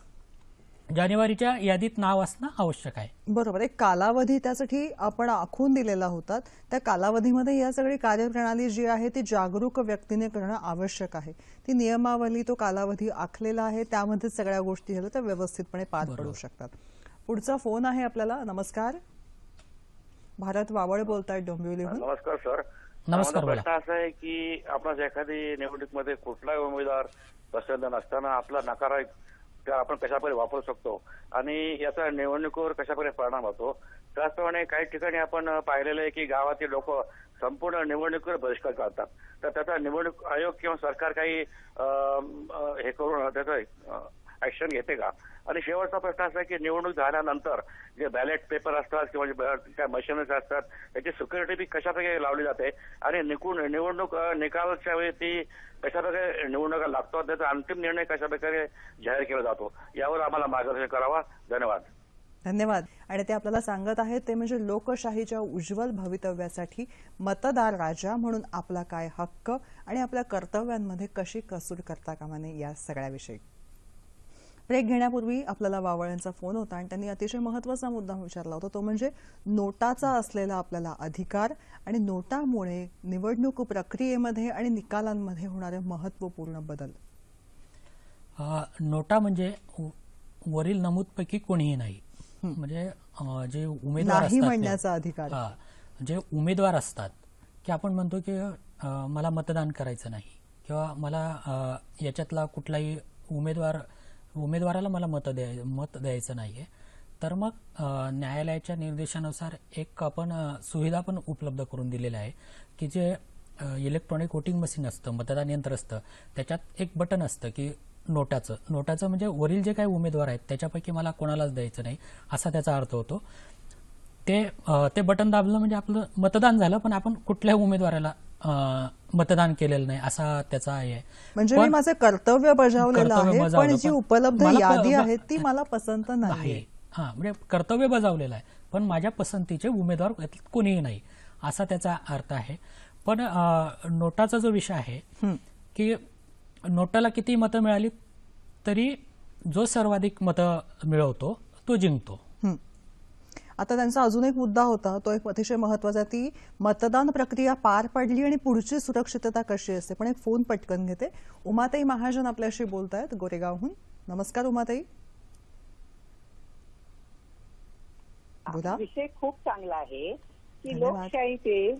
जानेवारीच्या यादीत नाव असणं आवश्यक आहे. बरोबर. एक कालावधी त्यासाठी आपण आखून दिलेला होता. त्या कालावधीमध्ये या सगळी कार्यप्रणाली जी आहे ती जागरूक व्यक्तीने करणं आवश्यक आहे. ती नियमावली, तो कालावधी आखलेला आहे, त्यामध्ये सगळ्या गोष्टी झाल्या तर व्यवस्थितपणे पार पडू शकतात. पुढचा फोन आहे आपल्याला. नमस्कार, भारत वावळ बोलतायत डोंबिवलीहून. नमस्कार सर. नमस्कार. प्रश्न असा आहे की आपण एखादी निवडणुकीमध्ये कुठलाही उमेदवार पसंत नसताना आपला नकार आपण कशाप्रकारे वापरू शकतो आणि याचा निवडणुकीवर कशाप्रकारे परिणाम होतो. त्याचप्रमाणे काही ठिकाणी आपण पाहिलेलं आहे की गावातील लोक संपूर्ण निवडणुकीवर बहिष्कार करतात, तर त्याचा निवडणूक आयोग किंवा सरकार काही हे करून त्याचं ऍक्शन घेते का? आणि शेवटचा प्रश्न असा आहे की निवडणूक झाल्यानंतर जे बॅलेट पेपर असतात किंवा काय मशीन्स असतात त्याची सिक्युरिटी बी कशाप्रकारे लावली जाते आणि निवडणूक निकालाच्या वेळी ती कशाप्रकारे निवडणुका लागतात, त्याचा अंतिम निर्णय कशाप्रकारे जाहीर केला जातो, यावर आम्हाला मार्गदर्शन करावा. धन्यवाद. धन्यवाद. आणि ते आपल्याला सांगत आहेत ते म्हणजे लोकशाहीच्या उज्ज्वल भवितव्यासाठी मतदार राजा म्हणून आपला काय हक्क आणि आपल्या कर्तव्यांमध्ये कशी कसूर करता कामा नये या सगळ्याविषयी. ब्रेक घेण्यापूर्वी आपल्याला वावळ्यांचा फोन होता आणि त्यांनी अतिशय महत्त्वाचा मुद्दा विचारला होता, तो म्हणजे नोटाचा असलेला आपल्याला अधिकार आणि नोटामुळे निवडणूक प्रक्रियेमध्ये आणि निकालांमध्ये होणारे महत्त्वपूर्ण बदल. नोटा म्हणजे वरील नमूदपैकी कोणीही नाही, म्हणजे जे उमेदवार नाही म्हणण्याचा अधिकार. जे उमेदवार असतात की आपण म्हणतो की मला मतदान करायचं नाही किंवा मला याच्यातला कुठलाही उमेदवाराला मला मत द्यायचं नाहीये, तर मग न्यायालयाच्या निर्देशानुसार एक आपण सुविधा पण उपलब्ध करून दिलेली आहे की जे इलेक्ट्रॉनिक वोटिंग मशीन असतं, मतदान यंत्र असतं, त्याच्यात एक बटन असतं की नोटाचं म्हणजे वरील जे काही उमेदवार आहेत त्याच्यापैकी मला कोणालाच द्यायचं नाही असा त्याचा अर्थ होतो. ते बटन दाबलं म्हणजे आपलं मतदान झालं, पण आपण कुठल्याही उमेदवाराला मतदान केलेलं नाही असा त्याचा आहे. म्हणजे मी माझं कर्तव्य बजावलेलं आहे, पण जी उपलब्ध यादी आहे ती मला पसंत नाही. हा, म्हणजे कर्तव्य बजावलेलं आहे, पण माझ्या पसंतीचे उमेदवार कोणीही नाही असा त्याचा अर्थ आहे. पण नोटाचा जो विषय आहे की नोटाला किती मतं मिळाली तरी जो सर्वाधिक मतं मिळवतो तो जिंकतो. आता त्यांचा अजून एक मुद्दा होता, तो एक अतिशय महत्वाचा, ती मतदान प्रक्रिया पार पडली आणि पुढची सुरक्षितता कशी असते. पण एक फोन पटकन घेते. उमाताई महाजन आपल्याशी बोलतायत गोरेगावहून. नमस्कार उमाताई. बोला. विषय खूप चांगला आहे की लोकशाहीचे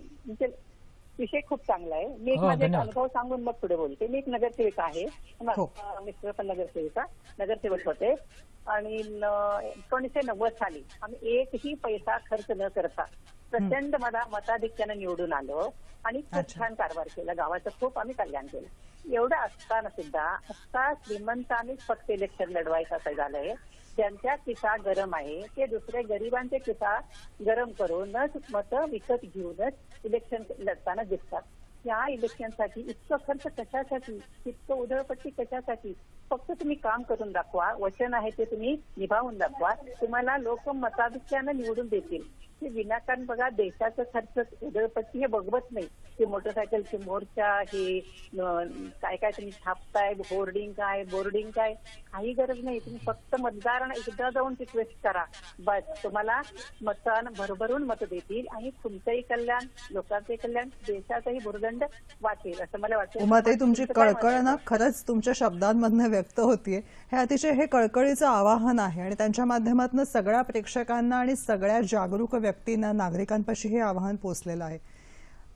विषय खूप चांगला आहे. मी एक माझा अनुभव सांगून मग पुढे बोलते. मी एक नगरसेविका आहे, मिस्टर पण नगरसेवक होते आणि 1990 साली आम्ही एकही पैसा खर्च न करता प्रचंड मताधिक्यानं निवडून आलो आणि खूप छान कारभार केला. गावाचं खूप आम्ही कल्याण केलं. एवढं असताना सुद्धा आता श्रीमंतांनीच फक्त इलेक्शन लढवायचं असं झालंय. ज्यांच्या खिसा गरम आहे ते दुसऱ्या गरिबांचे खिसा गरम करूनच मतं विकत घेऊनच इलेक्शन लढताना दिसतात. या इलेक्शनसाठी इतकं खर्च कशासाठी, इतकं उधळपट्टी कशासाठी? फक्त तुम्ही काम करून दाखवा, वचन आहे ते तुम्ही निभावून दाखवा, तुम्हाला लोक मताधिक्यानं निवडून देतील. हे विनाकारण बघा देशाचा खर्च उधळपट्टी हे बघवत नाही. ते मोटरसायकलचे मोर्चा, हे काय काय तुम्ही छापताय, होर्डिंग काय, बोर्डिंग काय, काही गरज नाही. तुम्ही फक्त मतदारांना एकदा जाऊन रिक्वेस्ट करा, बस तुम्हाला मतदान भरभरून मत देतील आणि तुमचंही कल्याण, लोकांचंही कल्याण, देशाचंही भुर्दंड वाचेल असं मला वाटतं. उमाताई, तुमची कळकळ ना खरंच तुमच्या शब्दांमधनं व्यक्त होतीये. हे अतिशय हे कळकळीचं आवाहन आहे आणि त्यांच्या माध्यमातून सगळ्या प्रेक्षकांना आणि सगळ्या जागरूक व्यक्तींना, नागरिकांपाशी हे आवाहन पोहोचलेलं आहे.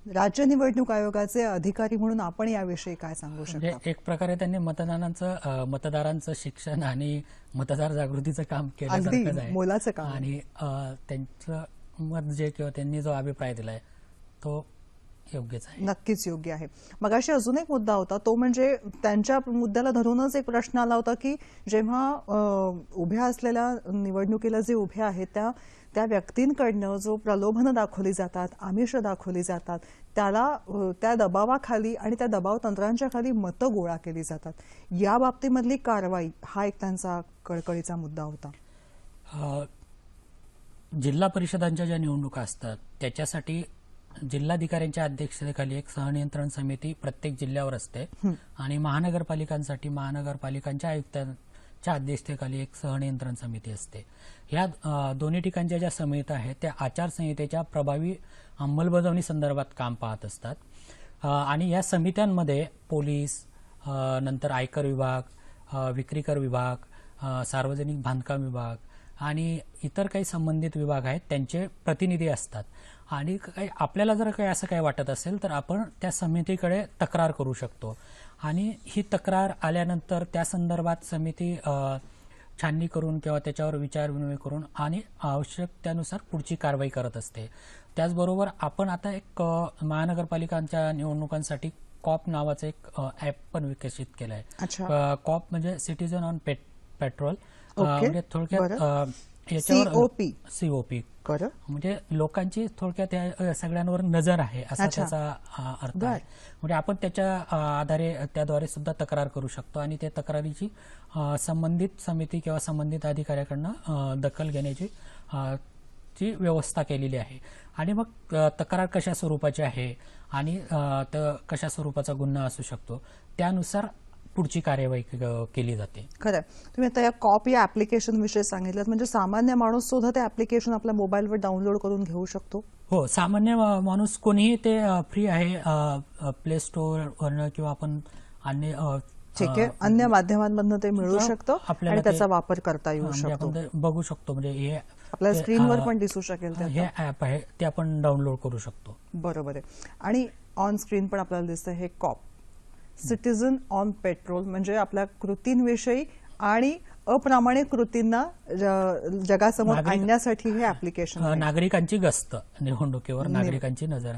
राज्य निवडणूक आयोगाचे अधिकारी म्हणून आपण याविषयी काय सांगू शकता? एक प्रकारे त्यांनी मतदारांचं शिक्षण आणि मतदार जागृतीचं काम केल्यासारखं आहे, मोलाचं काम. आणि त्यांचं मत जे किंवा त्यांनी जो अभिप्राय दिलाय तो योग्यच आहे. नक्कीच योग्य आहे. मगाशी अजून एक मुद्दा होता, तो म्हणजे त्यांच्या मुद्द्याला धरूनच एक प्रश्न आला होता की जेव्हा उभ्या असलेल्या निवडणुकीला जे उभे आहेत त्या व्यक्तींकडनं जो प्रलोभनं दाखवली जातात, आमिष दाखवली जातात, त्या दबावाखाली आणि त्या दबाव तंत्रांच्या खाली मतं गोळा केली जातात. या बाबतीमधली कारवाई हा एक त्यांचा कळकळीचा मुद्दा होता. जिल्हा परिषदांच्या ज्या निवडणुका असतात त्याच्यासाठी जिल्हाधिकाऱ्यांच्या अध्यक्षतेखाली एक सहनियंत्रण समिती प्रत्येक जिल्ह्यावर असते आणि महानगरपालिकांसाठी महानगरपालिकांच्या आयुक्तांच्या अध्यक्षतेखाली एक सहनियंत्रण समिती असते. या दोन्ही ठिकाणच्या ज्या समित्या आहेत त्या आचारसंहितेच्या प्रभावी अंमलबजावणी संदर्भात काम पाहत असतात आणि या समित्यांमध्ये पोलीस, नंतर आयकर विभाग, विक्रीकर विभाग, सार्वजनिक बांधकाम विभाग आणि इतर काही संबंधित विभाग आहेत त्यांचे प्रतिनिधी असतात. आणि काही आपल्याला जर काही असं काही वाटत असेल तर आपण त्या समितीकडे तक्रार करू शकतो आणि ही तक्रार आल्यानंतर त्या संदर्भात समिती छाननी करून किंवा त्याच्यावर विचारविनिमय करून आणि आवश्यक त्यानुसार पुढची कारवाई करत असते. त्याचबरोबर आपण आता एक महानगरपालिकांच्या निवडणुकांसाठी कॉप नावाचं एक ॲप पण विकसित केलं आहे. कॉप म्हणजे सिटीजन ऑन पेट्रोल, म्हणजे थोडक्यात याच्यावर COP म्हणजे लोकांची थोडक्यात या सगळ्यांवर नजर आहे असा त्याचा अर्थ आहे. म्हणजे आपण त्याच्या आधारे त्याद्वारे सुद्धा तक्रार करू शकतो आणि त्या तक्रारीची संबंधित समिती किंवा संबंधित अधिकाऱ्याकडनं दखल घेण्याची ची व्यवस्था केलेली आहे. आणि मग तक्रार कशा स्वरूपाची आहे आणि कशा स्वरूपाचा गुन्हा असू शकतो त्यानुसार पुढची कार्यवाही केली जाते. खरं. तुम्ही आता या कॉप या ऍप्लिकेशन विषयी सांगितलं, म्हणजे सामान्य माणूस सुद्धा ते ऍप्लिकेशन आपल्या मोबाईलवर डाउनलोड करून घेऊ शकतो? हो, सामान्य माणूस कोणीही ते फ्री आहे प्ले स्टोअरवरनं किंवा आपण अन्य माध्यमांमधून ते मिळू शकतं आणि त्याचा वापर करता येऊ शकतो. आपण बघू शकतो, म्हणजे हे आपल्या स्क्रीनवर पण दिसू शकेल. हे ऍप आहे ते आपण डाउनलोड करू शकतो. बरोबर आहे. आणि ऑन स्क्रीन पण आपल्याला दिसतं हे कॉप, सिटीजन ऑन पेट्रोल, म्हणजे आपल्या कृतींविषयी आणि अप्रामाणिक कृतींना जगासमोर आणण्यासाठी हे ऍप्लिकेशन. नागरिकांची गस्त, निवडणुकीवर नागरिकांची नजर,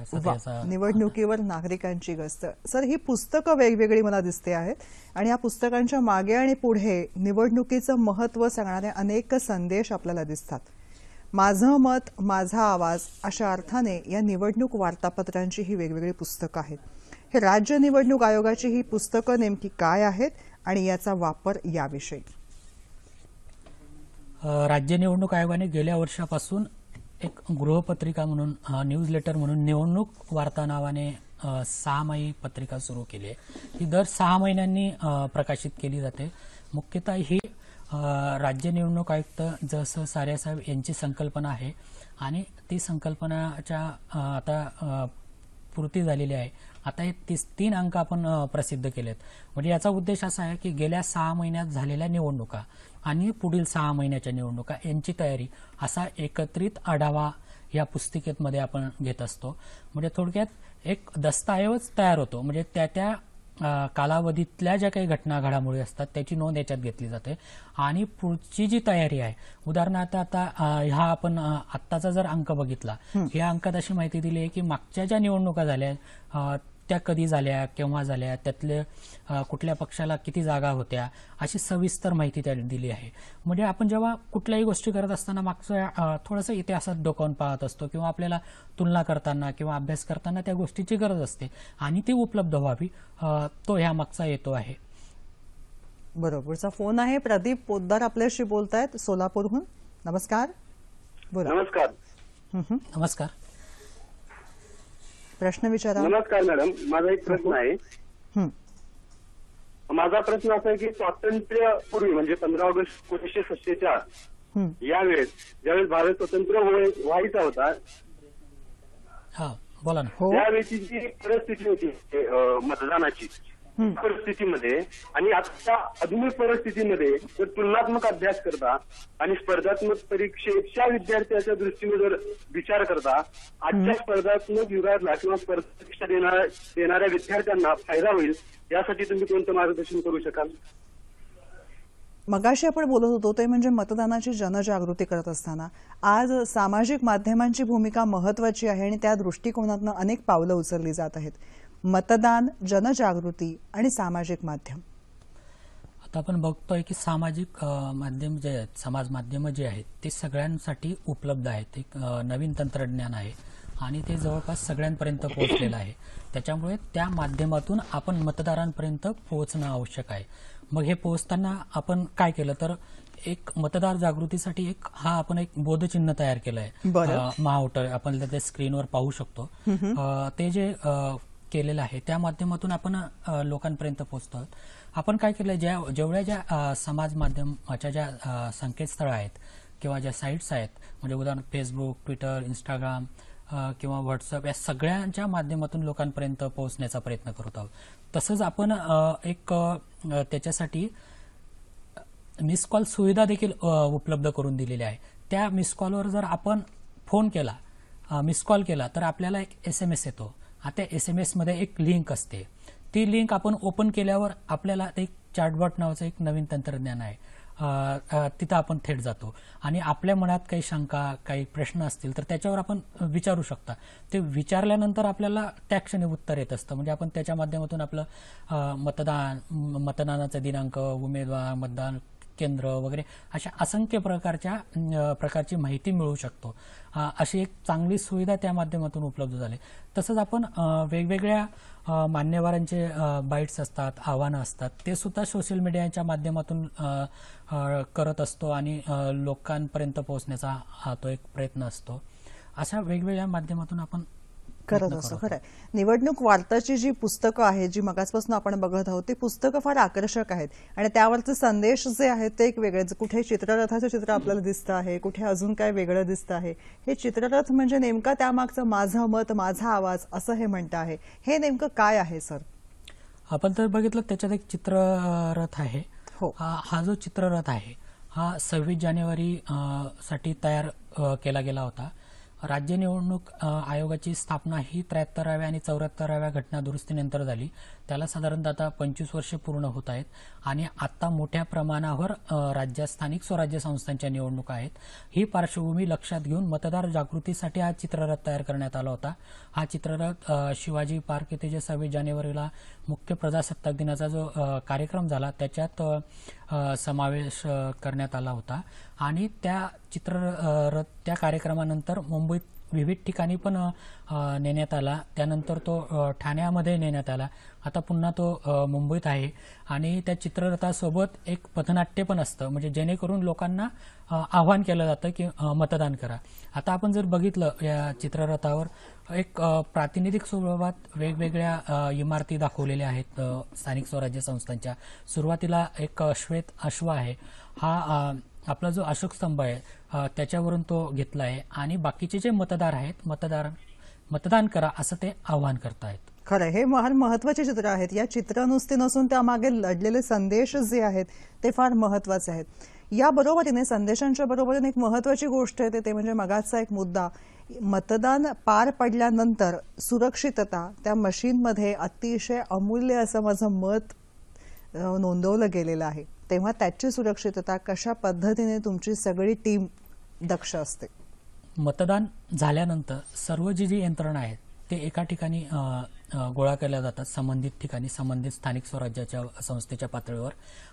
निवडणुकीवर नागरिकांची गस्त. सर, ही पुस्तकं वेगवेगळी मला दिसते आहेत आणि या पुस्तकांच्या मागे आणि पुढे निवडणुकीचं महत्त्व सांगणारे अनेक संदेश आपल्याला दिसतात. माझं मत माझा आवाज अशा अर्थाने या निवडणूक वार्तापत्रांची ही वेगवेगळी पुस्तकं आहेत. हे राज्य निवडणूक आयोगाची ही पुस्तकं नेमकी काय आहेत आणि याचा वापर याविषयी. राज्य निवडणूक आयोगाने गेल्या वर्षापासून एक गृहपत्रिका म्हणून न्यूज लेटर म्हणून निवडणूक वार्ता नावाने 6 पत्रिका सुरू केली आहे. ही दर 6 महिन्यांनी प्रकाशित केली जाते. मुख्यतः ही राज्य निवडणूक आयुक्त जसं साऱ्यासाहेब यांची संकल्पना आहे आणि ती संकल्पनाच्या आता पूर्ती झालेली आहे. आता हे 3 अंक आपण प्रसिद्ध केलेत. म्हणजे याचा उद्देश असा आहे की गेल्या 6 महिन्यात झालेल्या निवडणुका आणि पुढील 6 महिन्याच्या निवडणुका यांची तयारी असा एकत्रित आढावा या पुस्तिकेमध्ये आपण घेत असतो. म्हणजे थोडक्यात एक दस्तऐवज तयार होतो. म्हणजे त्या कालावधीतल्या ज्या काही घटना घडामोडी असतात त्याची नोंद याच्यात घेतली जाते आणि पुढची जी तयारी आहे, उदाहरणार्थ आता ह्या आपण आत्ताचा जर अंक बघितला, या अंकात अशी माहिती दिली आहे की मागच्या ज्या निवडणुका झाल्या त्या कधी झाल्या, केव्हा झाल्या, त्यातले कुठल्या पक्षाला किती जागा होत्या, अशी सविस्तर माहिती त्या दिली आहे. म्हणजे आपण जेव्हा कुठल्याही गोष्टी करत असताना मागचं थोडंसं इतिहासात डोकावून पाहत असतो किंवा आपल्याला तुलना करताना किंवा अभ्यास करताना त्या गोष्टीची गरज असते आणि ती उपलब्ध व्हावी, तो ह्या मागचा हेतू आहे. बरोबरचा फोन आहे. प्रदीप पोद्दार आपल्याशी बोलतायत सोलापूरहून. नमस्कार. बोला. नमस्कार. नमस्कार. प्रश्न विचारा. नमस्कार मॅडम, माझा एक प्रश्न आहे. माझा प्रश्न असा आहे की स्वातंत्र्यपूर्वी म्हणजे 15 ऑगस्ट 1947 यावेळेस ज्यावेळेस भारत स्वतंत्र व्हायचा होता, बोला ना, त्यावेळेची जी परिस्थिती होती मतदानाची परिस्थितीमध्ये आणि आता आधुनिक परिस्थितीमध्ये जर तुलनात्मक अभ्यास करता आणि स्पर्धात्मक परीक्षेच्या विद्यार्थ्याच्या दृष्टीने जर विचार करता, आजच्या स्पर्धात्मक युगातला किंवा स्पर्धा परीक्षा देणाऱ्या विद्यार्थ्यांना फायदा होईल यासाठी तुम्ही कोणतं मार्गदर्शन करू शकाल? मगाशी आपण बोलत होतो ते म्हणजे मतदानाची जनजागृती करत असताना आज सामाजिक माध्यमांची भूमिका महत्वाची आहे आणि त्या दृष्टिकोनातून अनेक पावलं उचलली जात आहेत. मतदान, जनजागृती आणि सामाजिक माध्यम. आता आपण बघतोय की सामाजिक माध्यम जे आहेत, समाज माध्यम जे आहेत ते सगळ्यांसाठी उपलब्ध आहेत. एक नवीन तंत्रज्ञान आहे आणि ते जवळपास सगळ्यांपर्यंत पोहोचलेलं आहे. त्याच्यामुळे त्या माध्यमातून आपण मतदारांपर्यंत पोहोचणं आवश्यक आहे. मग हे पोहोचताना आपण काय केलं तर एक मतदार जागृतीसाठी आपण एक बोधचिन्ह तयार केलं आहे. महावटर आपण ते स्क्रीनवर पाहू शकतो. ते जे केलेलं आहे त्या माध्यमातून आपण लोकांपर्यंत पोहोचतो. आपण काय केलं, जेवढ्या ज्या समाज माध्यमाच्या ज्या संकेतस्थळं आहेत किंवा ज्या साईट्स आहेत, म्हणजे उदाहरण फेसबुक, ट्विटर, इंस्टाग्राम किंवा व्हॉट्सअप, या सगळ्यांच्या माध्यमातून लोकांपर्यंत पोहोचण्याचा प्रयत्न करत आहोत. तसंच आपण एक त्याच्यासाठी मिस कॉल सुविधा देखील उपलब्ध करून दिलेली आहे. त्या मिस कॉलवर जर आपण फोन केला, मिस कॉल केला तर आपल्याला एक SMS येतो. आता SMS मध्ये एक लिंक असते. ती लिंक आपण ओपन केल्यावर आपल्याला एक चॅटबॉट नावाचं एक नवीन तंत्रज्ञान आहे, तिथं आपण थेट जातो आणि आपल्या मनात काही शंका, काही प्रश्न असतील तर त्याच्यावर आपण विचारू शकता. ते विचारल्यानंतर आपल्याला त्या क्षणी उत्तर येत असतं. म्हणजे आपण त्याच्या माध्यमातून आपलं मतदानाचा दिनांक, उमेदवार, मतदान केंद्र वगैरे अशा असंख्य प्रकारची माहिती मिळवू शकतो. अशी एक चांगली सुविधा त्या माध्यमातून उपलब्ध झाली. तसंच आपण वेगवेगळ्या मान्यवरांचे बाईट्स असतात, आव्हानं असतात, ते सुद्धा सोशल मीडियाच्या माध्यमातून करत असतो आणि लोकांपर्यंत पोहोचण्याचा हा तो एक प्रयत्न असतो. अशा वेगवेगळ्या माध्यमातून आपण करत असतो. खरं आहे. निवडणूक वार्ताची जी पुस्तकं आहेत, जी मगाचपासून आपण बघत आहोत, ती पुस्तकं फार आकर्षक आहेत आणि त्यावरचे संदेश जे आहेत ते एक वेगळे. कुठे चित्ररथाचं चित्र आपल्याला दिसतं आहे, कुठे अजून काय वेगळं दिसतं आहे. हे चित्ररथ म्हणजे नेमका त्यामागचं माझं मत माझा आवाज असं हे म्हणतं आहे. हे नेमकं काय आहे सर? आपण तर बघितलं त्याच्यात एक चित्ररथ आहे. हा जो चित्ररथ आहे हा 26 जानेवारी साठी तयार केला गेला होता. राज्य निवडणूक आयोगाची स्थापना ही 73व्या आणि 74व्या घटना दुरुस्तीनंतर झाली. त्याला साधारणतः आता 25 वर्षे पूर्ण होत आहेत आणि आता मोठ्या प्रमाणावर राज्यात स्थानिक स्वराज्य संस्थांच्या निवडणुका आहेत. ही पार्श्वभूमी लक्षात घेऊन मतदार जागृतीसाठी हा चित्ररथ तयार करण्यात आला होता. हा चित्ररथ शिवाजी पार्क येथे जे 26 जानेवारीला मुख्य प्रजासत्ताक दिनाचा जो कार्यक्रम झाला त्याच्यात समावेश करण्यात आला होता आणि त्या चित्ररथ त्या कार्यक्रमानंतर मुंबईत विविध ठिकाणी पण नेण्यात आला. त्यानंतर तो ठाण्यामध्ये नेण्यात आला. आता पुन्हा तो मुंबईत आहे आणि त्या चित्ररथासोबत एक पथनाट्य पण असतं, म्हणजे जेणेकरून लोकांना आव्हान केलं जातं की मतदान करा. आता आपण जर बघितलं या चित्ररथावर एक प्रातिनिधिक स्वरूपात वेगवेगळ्या इमारती दाखवलेल्या आहेत स्थानिक स्वराज्य संस्थांच्या. सुरुवातीला एक श्वेत अश्व आहे, हा आपला जो अशोक स्तंभ आहे त्याच्यावरून तो घेतला आहे आणि बाकीचे जे मतदार आहेत मतदान करा असं ते आवाहन करतायत. खरं, हे फार महत्वाचे चित्र आहेत. या चित्र नुसते नसून त्यामागे लढलेले संदेश जे आहेत ते फार महत्वाचे आहेत. या बरोबरीने संदेशांच्या बरोबरीने एक महत्वाची गोष्ट आहे ते म्हणजे मगाचा एक मुद्दा, मतदान पार पडल्यानंतर सुरक्षितता. त्या मशीनमध्ये अतिशय अमूल्य असं माझं मत नोंदवलं गेलेलं आहे, तेव्हा त्याची सुरक्षितता कशा पद्धतीने तुमची सगळी टीम दक्ष असते. मतदान झाल्यानंतर सर्व जी यंत्रणा आहेत ते एका ठिकाणी गोळा केल्या जातात, संबंधित ठिकाणी, संबंधित स्थानिक स्वराज्याच्या संस्थेच्या पातळीवर,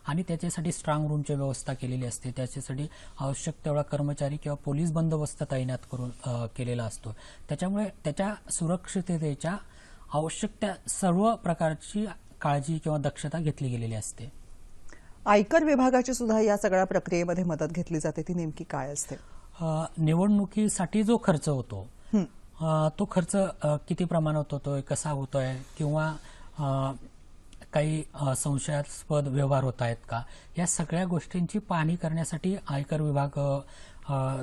आणि त्याच्यासाठी स्ट्रॉंग रूमची व्यवस्था केलेली असते. त्याच्यासाठी आवश्यक तेवढा कर्मचारी किंवा पोलीस बंदोबस्त तैनात करून केलेला असतो. त्याच्यामुळे त्याच्या सुरक्षिततेच्या आवश्यक त्या सर्व प्रकारची काळजी किंवा दक्षता घेतली गेलेली असते. आयकर विभागाची सुद्धा या सगळ्या प्रक्रियेमध्ये मदत घेतली जाते, ती नेमकी काय असते? निवडणुकीसाठी जो खर्च होतो तो खर्च किती प्रमाणात होतोय, कसा होतोय, किंवा काही संशयास्पद व्यवहार होत आहेत का, या सगळ्या गोष्टींची पाहणी करण्यासाठी आयकर विभाग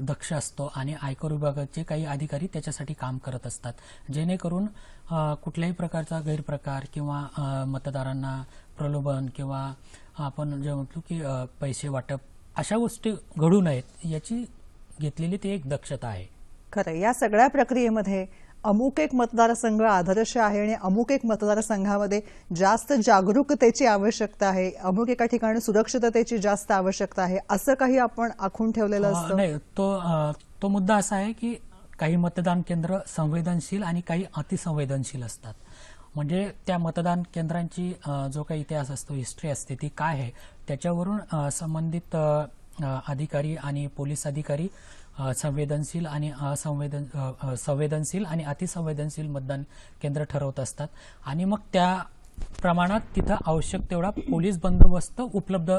दक्ष असतो आणि आयकर विभागाचे काही अधिकारी त्याच्यासाठी काम करत असतात, जेणेकरून कुठल्याही प्रकारचा गैरप्रकार किंवा मतदारांना प्रलोभन किंवा आपण जे म्हणतो की पैसे वाटप अशा गोष्टी घडू नयेत याची घेतलेली ती एक दक्षता आहे. खरं, या सगळ्या प्रक्रियेमध्ये अमुक एक मतदारसंघ आदर्श आहे आणि अमुक एक मतदारसंघामध्ये जास्त जागरूकतेची आवश्यकता आहे, अमुक एका ठिकाणी सुरक्षिततेची जास्त आवश्यकता आहे, असं काही आपण आखून ठेवलेलं असतं? नाही, तो मुद्दा असा आहे की काही मतदान केंद्र संवेदनशील आणि काही अतिसंवेदनशील असतात. म्हणजे त्या मतदान केंद्रांची जो काही इतिहास असतो, हिस्ट्री असते, ती काय आहे त्याच्यावरून संबंधित अधिकारी आणि पोलीस अधिकारी संवेदनशील आणि संवेदनशील आणि अतिसंवेदनशील मतदान केंद्र ठरवत असतात आणि मग त्या प्रमाणात तिथं आवश्यक तेवढा पोलीस बंदोबस्त उपलब्ध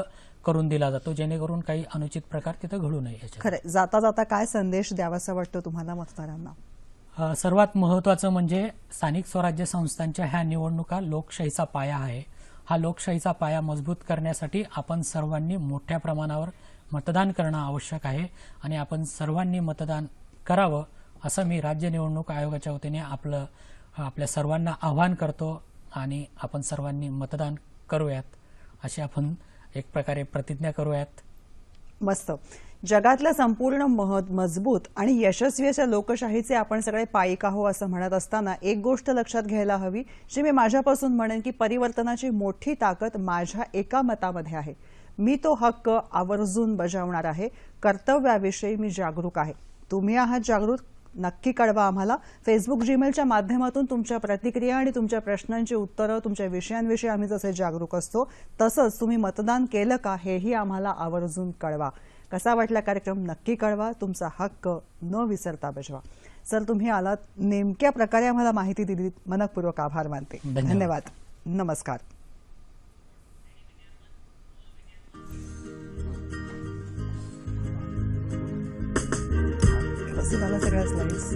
करून दिला जातो, जेणेकरून काही अनुचित प्रकार तिथं घडू नये. खरं, जाता जाता काय संदेश द्यावासा वाटतो तुम्हाला मतदारांना? सर्वात महत्वाचं म्हणजे स्थानिक स्वराज्य संस्थांच्या ह्या निवडणुका लोकशाहीचा पाया आहे. हा लोकशाहीचा पाया मजबूत करण्यासाठी आपण सर्वांनी मोठ्या प्रमाणावर मतदान करणं आवश्यक आहे आणि आपण सर्वांनी मतदान करावं असं मी राज्य निवडणूक आयोगाच्या वतीने आपल्या सर्वांना आवाहन करतो आणि आपण सर्वांनी मतदान करूयात अशी आपण एक प्रकारे प्रतिज्ञा करूयात. मस्त. जगातल्या संपूर्ण मजबूत आणि यशस्वी अशा लोकशाहीचे आपण सगळे पाईक आहो असं म्हणत असताना एक गोष्ट लक्षात घ्यायला हवी, जी मी माझ्यापासून म्हणेन की परिवर्तनाची मोठी ताकद माझ्या एका मतामध्ये आहे. मी तो हक्क आवर्जून बजावणार आहे. कर्तव्याविषयी मी जागरूक आहे. तुम्ही आहात जागरूक? नक्की कळवा आम्हाला. फेसबुक, जीमेलच्या माध्यमातून तुमच्या प्रतिक्रिया आणि तुमच्या प्रश्नांची उत्तरं, तुमच्या विषयांविषयी आम्ही जसे जागरूक असतो तसंच तुम्ही मतदान केलं का हेही आम्हाला आवर्जून कळवा. कसा वाटला कार्यक्रम नक्की कळवा. तुमचा हक्क न विसरता बजावा. सर, तुम्ही आलात, नेमक्या प्रकारे आम्हाला माहिती दिली, मनपूर्वक आभार मानते. धन्यवाद. नमस्कार. सगळ्या स्लाइड्स